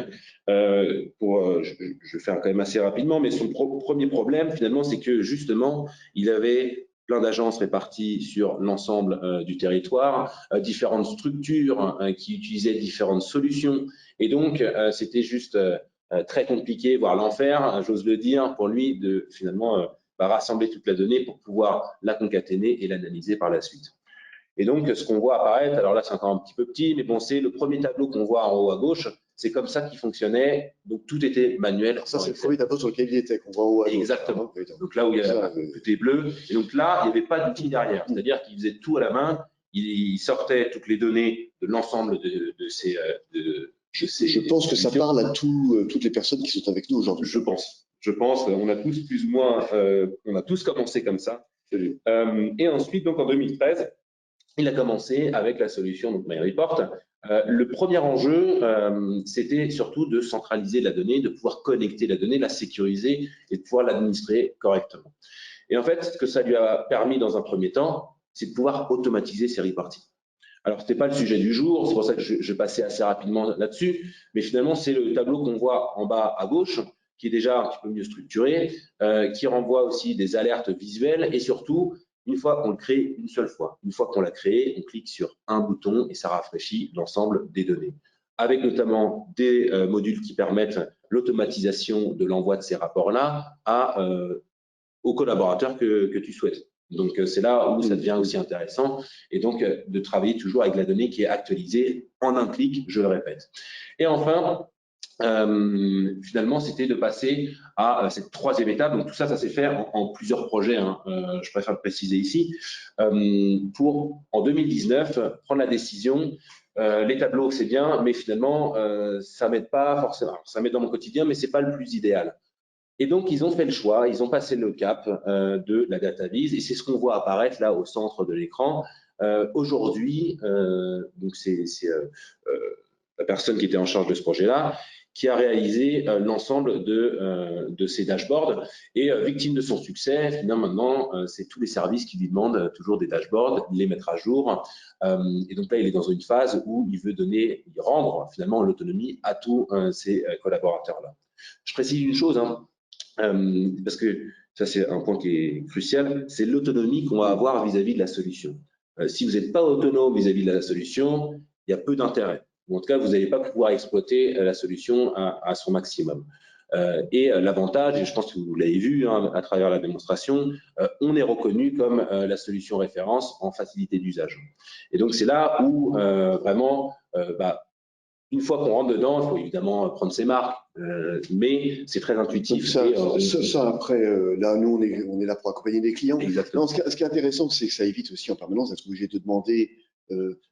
S2: je vais faire quand même assez rapidement, mais son premier problème, finalement, c'est que justement, il avait plein d'agences réparties sur l'ensemble du territoire, différentes structures qui utilisaient différentes solutions. Et donc, c'était juste très compliqué, voire l'enfer, j'ose le dire, pour lui de finalement rassembler toute la donnée pour pouvoir la concaténer et l'analyser par la suite. Et donc, ce qu'on voit apparaître, alors là, c'est encore un petit peu petit, mais bon, c'est le premier tableau qu'on voit en haut à gauche. C'est comme ça qu'il fonctionnait. Donc, tout était manuel.
S1: Alors ça, c'est le premier tableau sur lequel il était, qu'on voit en haut à gauche.
S2: Exactement. Donc là où il y a tout est bleu. Et donc là, il n'y avait pas d'outil derrière. C'est-à-dire qu'il faisait tout à la main. Il sortait toutes les données de l'ensemble de ces.
S1: Je pense que ça parle à toutes les personnes qui sont avec nous aujourd'hui.
S2: Je pense. On a tous plus ou moins, on a tous commencé comme ça. Et ensuite, donc en 2013, il a commencé avec la solution donc MyReport. Le premier enjeu, c'était surtout de centraliser la donnée, de pouvoir connecter la donnée, la sécuriser et de pouvoir l'administrer correctement. Et en fait, ce que ça lui a permis dans un premier temps, c'est de pouvoir automatiser ses reporting. Alors, ce n'était pas le sujet du jour, c'est pour ça que je passais assez rapidement là-dessus, mais finalement, c'est le tableau qu'on voit en bas à gauche, qui est déjà un petit peu mieux structuré, qui renvoie aussi des alertes visuelles, et surtout, une fois qu'on le crée une seule fois, une fois qu'on l'a créé, on clique sur un bouton et ça rafraîchit l'ensemble des données, avec notamment des modules qui permettent l'automatisation de l'envoi de ces rapports-là aux collaborateurs que tu souhaites. Donc, c'est là où ça devient aussi intéressant et donc de travailler toujours avec la donnée qui est actualisée en un clic, je le répète. Et enfin, finalement, c'était de passer à cette troisième étape. Donc, tout ça, ça s'est fait en plusieurs projets, hein. Je préfère le préciser ici, pour, en 2019, prendre la décision. Les tableaux, c'est bien, mais finalement, ça m'aide pas forcément. Ça m'aide dans mon quotidien, mais c'est pas le plus idéal. Et donc, ils ont fait le choix, ils ont passé le cap de la data vise, et c'est ce qu'on voit apparaître là au centre de l'écran. Aujourd'hui, donc c'est la personne qui était en charge de ce projet-là, qui a réalisé l'ensemble de ces dashboards. Et victime de son succès, finalement, maintenant, c'est tous les services qui lui demandent toujours des dashboards, les mettre à jour. Et donc là, il est dans une phase où il veut rendre finalement l'autonomie à tous ces collaborateurs-là. Je précise une chose, hein, parce que ça, c'est un point qui est crucial, c'est l'autonomie qu'on va avoir vis-à-vis de la solution. Si vous n'êtes pas autonome vis-à-vis de la solution, il y a peu d'intérêt. Ou en tout cas, vous n'allez pas pouvoir exploiter la solution à son maximum. Et l'avantage, et je pense que vous l'avez vu hein, à travers la démonstration, on est reconnu comme la solution référence en facilité d'usage. Et donc, c'est là où vraiment, une fois qu'on rentre dedans, il faut évidemment prendre ses marques, mais c'est très intuitif.
S1: Ça, après, là, nous, on est là pour accompagner des clients.
S2: Exactement.
S1: Non, ce qui est intéressant, c'est que ça évite aussi en permanence d'être obligé de demander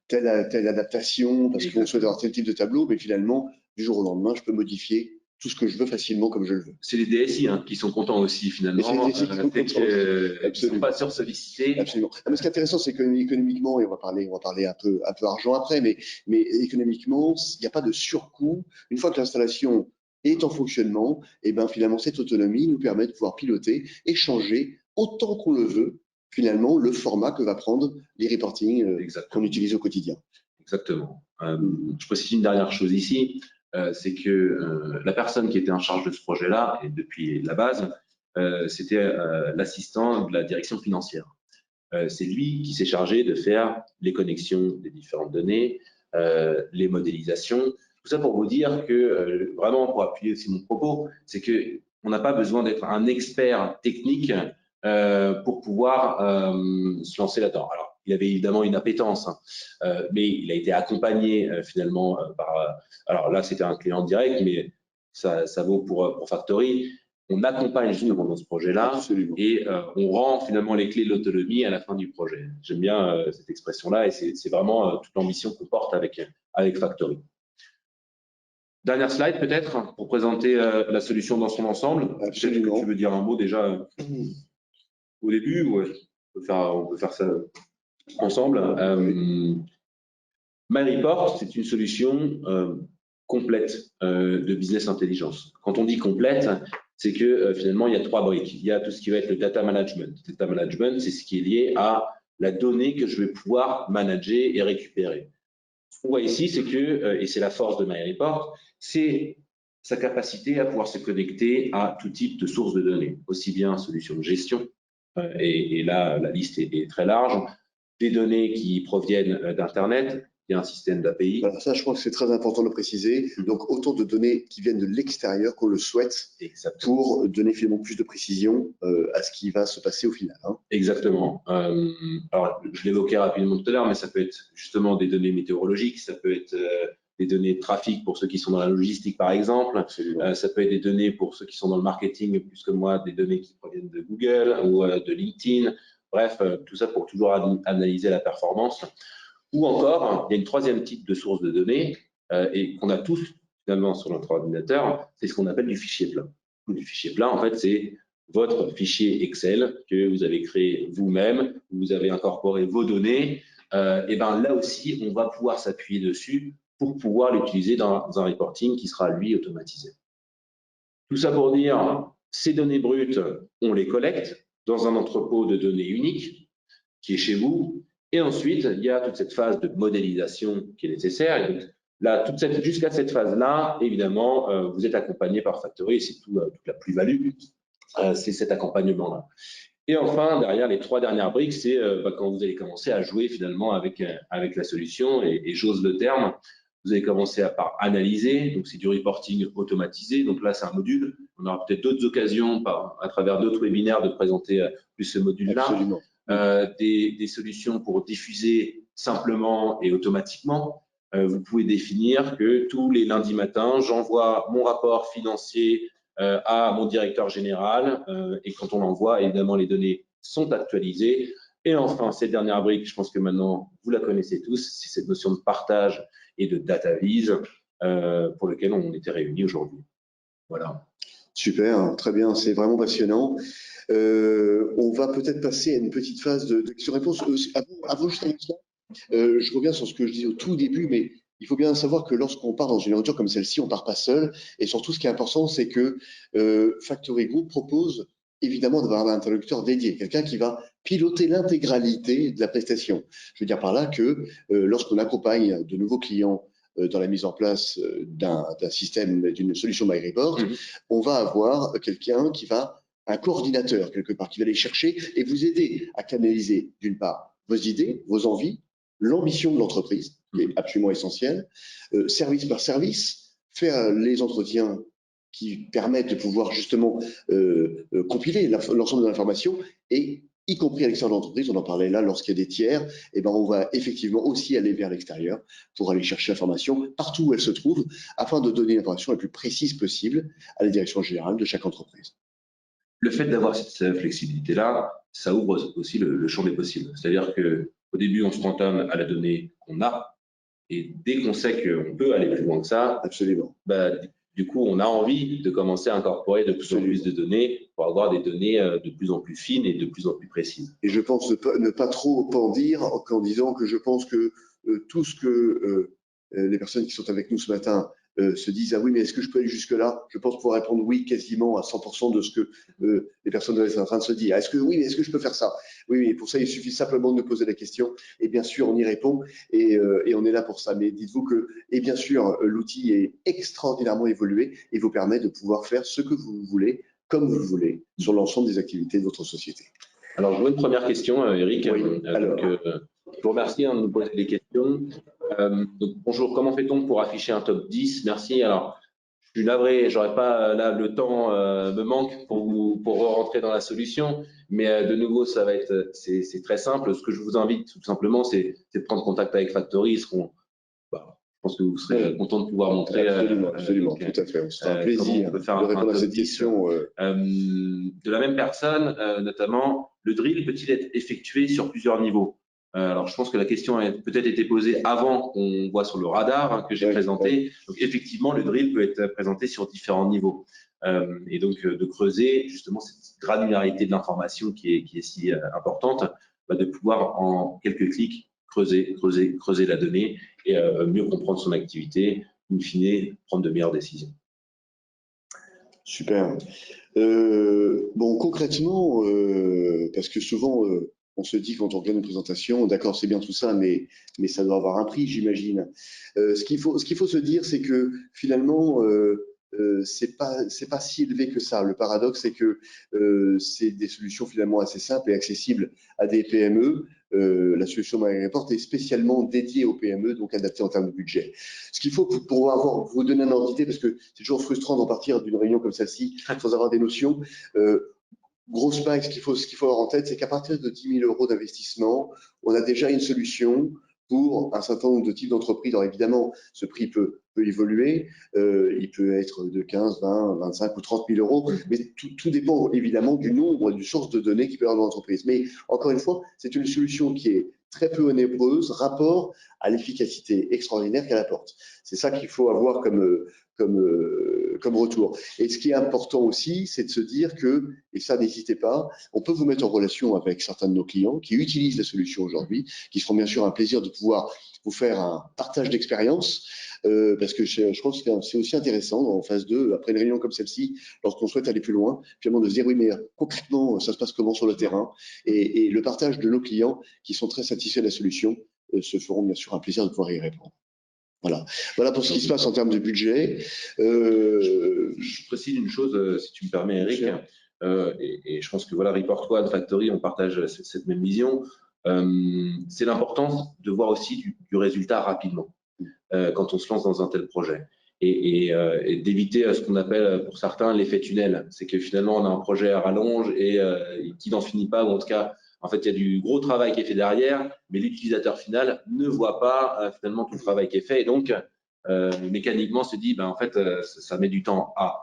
S1: telle adaptation, parce qu'on souhaite avoir tel type de tableau, mais finalement, du jour au lendemain, je peux modifier tout ce que je veux facilement comme je le veux.
S2: C'est les DSI hein, qui sont contents aussi finalement.
S1: C'est les DSI qui sont contents.
S2: Ils ne sont pas sursollicités.
S1: Absolument. Mais ce qui est intéressant, c'est qu'économiquement, et on va parler un peu argent après, mais économiquement, il n'y a pas de surcoût. Une fois que l'installation est en fonctionnement, et ben finalement cette autonomie nous permet de pouvoir piloter et changer autant qu'on le veut finalement le format que va prendre les reporting qu'on utilise au quotidien.
S2: Exactement. Je précise une dernière chose ici. C'est que la personne qui était en charge de ce projet-là, et depuis la base, c'était l'assistant de la direction financière. C'est lui qui s'est chargé de faire les connexions des différentes données, les modélisations. Tout ça pour vous dire que, vraiment, pour appuyer aussi mon propos, c'est qu'on n'a pas besoin d'être un expert technique pour pouvoir se lancer là-dedans. Alors, il avait évidemment une appétence, hein, mais il a été accompagné finalement par. Alors là, c'était un client direct, mais ça vaut pour Factory. On accompagne justement dans ce projet-là et on rend finalement les clés de l'autonomie à la fin du projet. J'aime bien cette expression-là et c'est vraiment toute l'ambition qu'on porte avec Factory. Dernière slide peut-être pour présenter la solution dans son ensemble. Peut-être que tu veux dire un mot déjà au début ou on peut faire ça ensemble. MyReport, c'est une solution complète de business intelligence. Quand on dit complète, c'est que finalement, il y a 3 briques. Il y a tout ce qui va être le data management. Le data management, c'est ce qui est lié à la donnée que je vais pouvoir manager et récupérer. Ce qu'on voit ici, c'est que, et c'est la force de MyReport, c'est sa capacité à pouvoir se connecter à tout type de sources de données, aussi bien solutions de gestion, et là, la liste est très large, des données qui proviennent d'Internet, il y a un système d'API.
S1: Voilà, ça, je crois que c'est très important de le préciser. Donc, autant de données qui viennent de l'extérieur qu'on le souhaite. Exactement. Pour donner finalement plus de précision à ce qui va se passer au final. Hein.
S2: Exactement. Alors, je l'évoquais rapidement tout à l'heure, mais ça peut être justement des données météorologiques, ça peut être des données de trafic pour ceux qui sont dans la logistique, par exemple. Ça peut être des données pour ceux qui sont dans le marketing, plus que moi, des données qui proviennent de Google ou de LinkedIn. Bref, tout ça pour toujours analyser la performance. Ou encore, il y a une troisième type de source de données et qu'on a tous finalement sur notre ordinateur, c'est ce qu'on appelle du fichier plat. Du fichier plat, en fait, c'est votre fichier Excel que vous avez créé vous-même, où vous avez incorporé vos données. Et ben là aussi, on va pouvoir s'appuyer dessus pour pouvoir l'utiliser dans un reporting qui sera, lui, automatisé. Tout ça pour dire, ces données brutes, on les collecte dans un entrepôt de données unique qui est chez vous. Et ensuite, il y a toute cette phase de modélisation qui est nécessaire. Et donc, là, jusqu'à cette phase-là, évidemment, vous êtes accompagné par Factory et c'est toute la plus-value, c'est cet accompagnement-là. Et enfin, derrière les 3 dernières briques, c'est quand vous allez commencer à jouer finalement avec la solution. Et j'ose le terme, vous allez commencer par analyser. Donc, c'est du reporting automatisé. Donc là, c'est un module. On aura peut-être d'autres occasions à travers d'autres webinaires de présenter plus ce module-là.
S1: Absolument.
S2: Des solutions pour diffuser simplement et automatiquement. Vous pouvez définir que tous les lundis matins, j'envoie mon rapport financier à mon directeur général et quand on l'envoie, évidemment, les données sont actualisées. Et enfin, cette dernière brique, je pense que maintenant, vous la connaissez tous, c'est cette notion de partage et de data vise pour lequel on était réunis aujourd'hui. Voilà.
S1: Super, très bien, c'est vraiment passionnant. On va peut-être passer à une petite phase de questions-réponses. Avant juste ça, je reviens sur ce que je disais au tout début, mais il faut bien savoir que lorsqu'on part dans une aventure comme celle-ci, on ne part pas seul. Et surtout, ce qui est important, c'est que Factory Group propose évidemment d'avoir un interlocuteur dédié, quelqu'un qui va piloter l'intégralité de la prestation. Je veux dire par là que lorsqu'on accompagne de nouveaux clients dans la mise en place d'un système, d'une solution MyReport, on va avoir quelqu'un qui va, un coordinateur quelque part, qui va aller chercher et vous aider à canaliser d'une part vos idées, vos envies, l'ambition de l'entreprise, qui est absolument essentielle, service par service, faire les entretiens qui permettent de pouvoir justement compiler l'ensemble de l'information et y compris à l'extérieur de l'entreprise, on en parlait là, lorsqu'il y a des tiers, eh ben on va effectivement aussi aller vers l'extérieur pour aller chercher l'information partout où elle se trouve, afin de donner l'information la plus précise possible à la direction générale de chaque entreprise.
S2: Le fait d'avoir cette flexibilité-là, ça ouvre aussi le champ des possibles. C'est-à-dire qu'au début, on se cantonne à la donnée qu'on a, et dès qu'on sait qu'on peut aller plus loin que ça,
S1: absolument,
S2: bah, du coup, on a envie de commencer à incorporer de plus en plus de données pour avoir des données de plus en plus fines et de plus en plus précises.
S1: Et je pense ne pas trop en dire qu'en disant que je pense que tout ce que les personnes qui sont avec nous ce matin se disent « Ah oui, mais est-ce que je peux aller jusque-là ?» Je pense pouvoir répondre oui quasiment à 100% de ce que les personnes sont en train de se dire. Est-ce que oui, mais est-ce que je peux faire ça? Oui, mais pour ça, il suffit simplement de nous poser la question. Et bien sûr, on y répond et on est là pour ça. Mais dites-vous que, et bien sûr, l'outil est extraordinairement évolué et vous permet de pouvoir faire ce que vous voulez, comme vous voulez, sur l'ensemble des activités de votre société.
S2: Alors, je vois une première question, Eric.
S1: Oui,
S2: je vous remercie de nous poser des questions. Donc, bonjour, comment fait-on pour afficher un top 10? Merci. Alors, je suis navré, j'aurais pas là le temps me manque pour rentrer dans la solution, mais de nouveau, ça va être c'est très simple. Ce que je vous invite tout simplement, c'est de prendre contact avec Factory. Ils seront, je pense que vous serez content de pouvoir montrer.
S1: Absolument, tout à fait. C'est un plaisir de répondre à cette question.
S2: De la même personne, notamment, le drill peut-il être effectué sur plusieurs niveaux? Alors, je pense que la question a peut-être été posée avant qu'on voit sur le radar que j'ai présenté. Donc, effectivement, le drill peut être présenté sur différents niveaux. Et donc, de creuser justement cette granularité de l'information qui est si importante, de pouvoir en quelques clics creuser la donnée et mieux comprendre son activité, in fine, prendre de meilleures décisions.
S1: Super. Bon, concrètement, parce que souvent, on se dit quand on regarde une présentation, d'accord, c'est bien tout ça, mais ça doit avoir un prix, j'imagine. Ce qu'il faut se dire, c'est que finalement, c'est pas si élevé que ça. Le paradoxe, c'est que c'est des solutions finalement assez simples et accessibles à des PME. La solution MyReport est spécialement dédiée aux PME, donc adaptée en termes de budget. Ce qu'il faut pour vous donner un ordre d'idée, parce que c'est toujours frustrant d'en partir d'une réunion comme celle-ci sans avoir des notions. Grosse paille, ce qu'il faut avoir en tête, c'est qu'à partir de 10 000 € d'investissement, on a déjà une solution pour un certain nombre de types d'entreprises. Alors évidemment, ce prix peut évoluer, il peut être de 15, 20, 25 ou 30 000 €, mais tout dépend évidemment du nombre, du source de données qu'il peut y avoir dans l'entreprise. Mais encore une fois, c'est une solution qui est très peu onéreuse, rapport à l'efficacité extraordinaire qu'elle apporte. C'est ça qu'il faut avoir comme retour. Et ce qui est important aussi, c'est de se dire que, et ça n'hésitez pas, on peut vous mettre en relation avec certains de nos clients qui utilisent la solution aujourd'hui, qui seront bien sûr un plaisir de pouvoir vous faire un partage d'expérience, parce que je pense que c'est aussi intéressant en phase 2, après une réunion comme celle-ci, lorsqu'on souhaite aller plus loin, finalement de se dire oui, mais concrètement, ça se passe comment sur le terrain, et le partage de nos clients qui sont très satisfaits de la solution se feront bien sûr un plaisir de pouvoir y répondre. Voilà. Voilà pour ce qui se passe en termes de budget.
S2: Je précise une chose, si tu me permets, Eric, et je pense que voilà, Report One, Factory, on partage cette même vision. C'est l'importance de voir aussi du résultat rapidement quand on se lance dans un tel projet. Et d'éviter ce qu'on appelle pour certains l'effet tunnel. C'est que finalement, on a un projet à rallonge et qui n'en finit pas, ou en tout cas, en fait, il y a du gros travail qui est fait derrière, mais l'utilisateur final ne voit pas finalement tout le travail qui est fait. Et donc, mécaniquement, se dit, ben, en fait, ça met du temps à.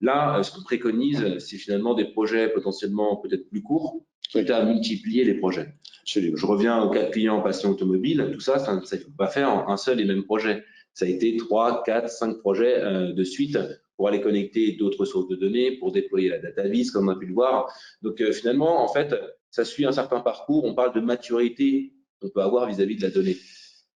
S2: Là, ce qu'on préconise, c'est finalement des projets potentiellement peut-être plus courts, quitte à multiplier les projets. Je reviens aux 4 clients passion automobile, tout ça, ça ne peut pas faire un seul et même projet. Ça a été 3, 4, 5 projets de suite pour aller connecter d'autres sources de données, pour déployer la data vis, comme on a pu le voir. Donc finalement, en fait, ça suit un certain parcours. On parle de maturité qu'on peut avoir vis-à-vis de la donnée.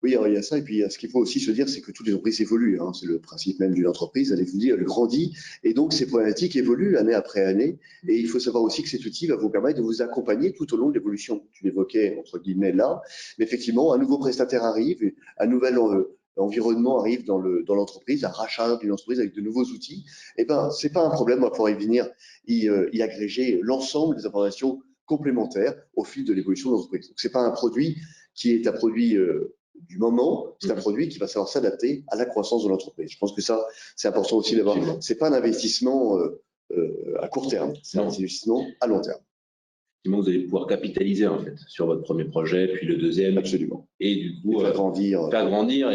S1: Oui, alors il y a ça, et puis ce qu'il faut aussi se dire, c'est que toutes les entreprises évoluent. Hein. C'est le principe même d'une entreprise, elle évolue, elle grandit, et donc ces problématiques évoluent année après année. Et il faut savoir aussi que cet outil va vous permettre de vous accompagner tout au long de l'évolution. Tu l'évoquais entre guillemets là, mais effectivement, un nouveau prestataire arrive, un nouvel environnement arrive dans l'entreprise, un rachat d'une entreprise avec de nouveaux outils. Et ben, c'est pas un problème, on va pouvoir y venir, y agréger l'ensemble des informations complémentaires au fil de l'évolution de l'entreprise. Donc c'est pas un produit qui est un produit du moment, c'est un produit qui va savoir s'adapter à la croissance de l'entreprise. Je pense que ça, c'est important aussi d'avoir. C'est pas un investissement à court terme, c'est un investissement à long terme.
S2: Vous allez pouvoir capitaliser en fait sur votre premier projet, puis le deuxième.
S1: Absolument.
S2: Et du coup,
S1: faire grandir.
S2: Faire grandir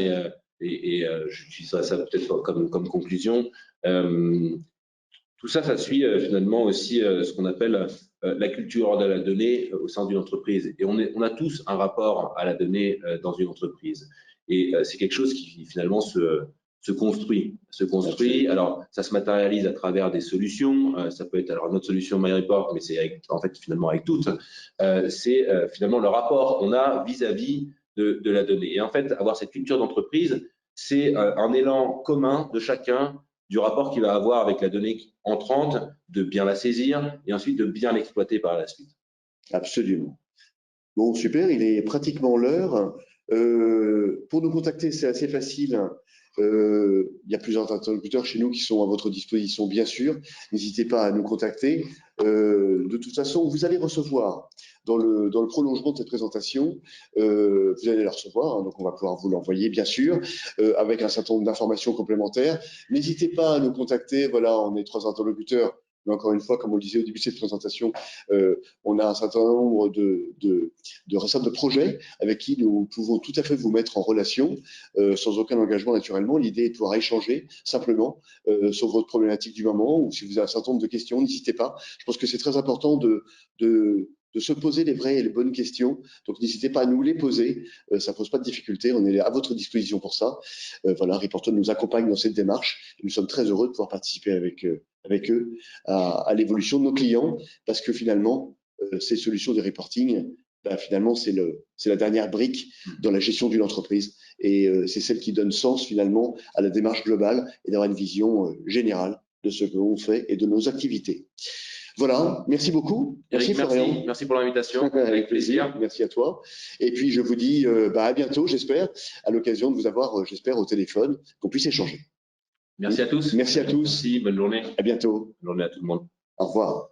S2: et j'utiliserai ça peut-être comme conclusion. Tout ça, ça suit finalement aussi ce qu'on appelle la culture de la donnée au sein d'une entreprise. Et on a tous un rapport à la donnée dans une entreprise. Et c'est quelque chose qui finalement se construit. Alors, ça se matérialise à travers des solutions. Ça peut être alors notre solution MyReport, mais c'est en fait finalement avec toutes. C'est finalement le rapport qu'on a vis-à-vis de la donnée. Et en fait, avoir cette culture d'entreprise, c'est un élan commun de chacun du rapport qu'il va avoir avec la donnée entrante, de bien la saisir et ensuite de bien l'exploiter par la suite.
S1: Absolument. Bon, super, il est pratiquement l'heure. Pour nous contacter, c'est assez facile. Il y a plusieurs interlocuteurs chez nous qui sont à votre disposition, bien sûr. N'hésitez pas à nous contacter. De toute façon, vous allez recevoir dans le prolongement de cette présentation, vous allez la recevoir, hein, donc on va pouvoir vous l'envoyer, bien sûr, avec un certain nombre d'informations complémentaires. N'hésitez pas à nous contacter. Voilà, on est 3 interlocuteurs. Mais encore une fois, comme on le disait au début de cette présentation, on a un certain nombre de responsables de projets avec qui nous pouvons tout à fait vous mettre en relation, sans aucun engagement naturellement. L'idée est de pouvoir échanger simplement sur votre problématique du moment, ou si vous avez un certain nombre de questions, n'hésitez pas. Je pense que c'est très important de se poser les vraies et les bonnes questions. Donc n'hésitez pas à nous les poser, ça pose pas de difficulté, on est à votre disposition pour ça. Voilà, Report One nous accompagne dans cette démarche et nous sommes très heureux de pouvoir participer avec eux à l'évolution de nos clients, parce que finalement, ces solutions de reporting, finalement, c'est la dernière brique dans la gestion d'une entreprise, et c'est celle qui donne sens finalement à la démarche globale et d'avoir une vision générale de ce que l'on fait et de nos activités. Voilà, merci beaucoup.
S2: Eric, Florian. Merci pour l'invitation.
S1: Avec plaisir. Merci à toi. Et puis, je vous dis à bientôt, j'espère, à l'occasion de vous avoir, j'espère, au téléphone, qu'on puisse échanger.
S2: Merci à tous.
S1: Merci à tous.
S2: Merci, bonne journée.
S1: À bientôt.
S2: Bonne journée à tout le monde.
S1: Au revoir.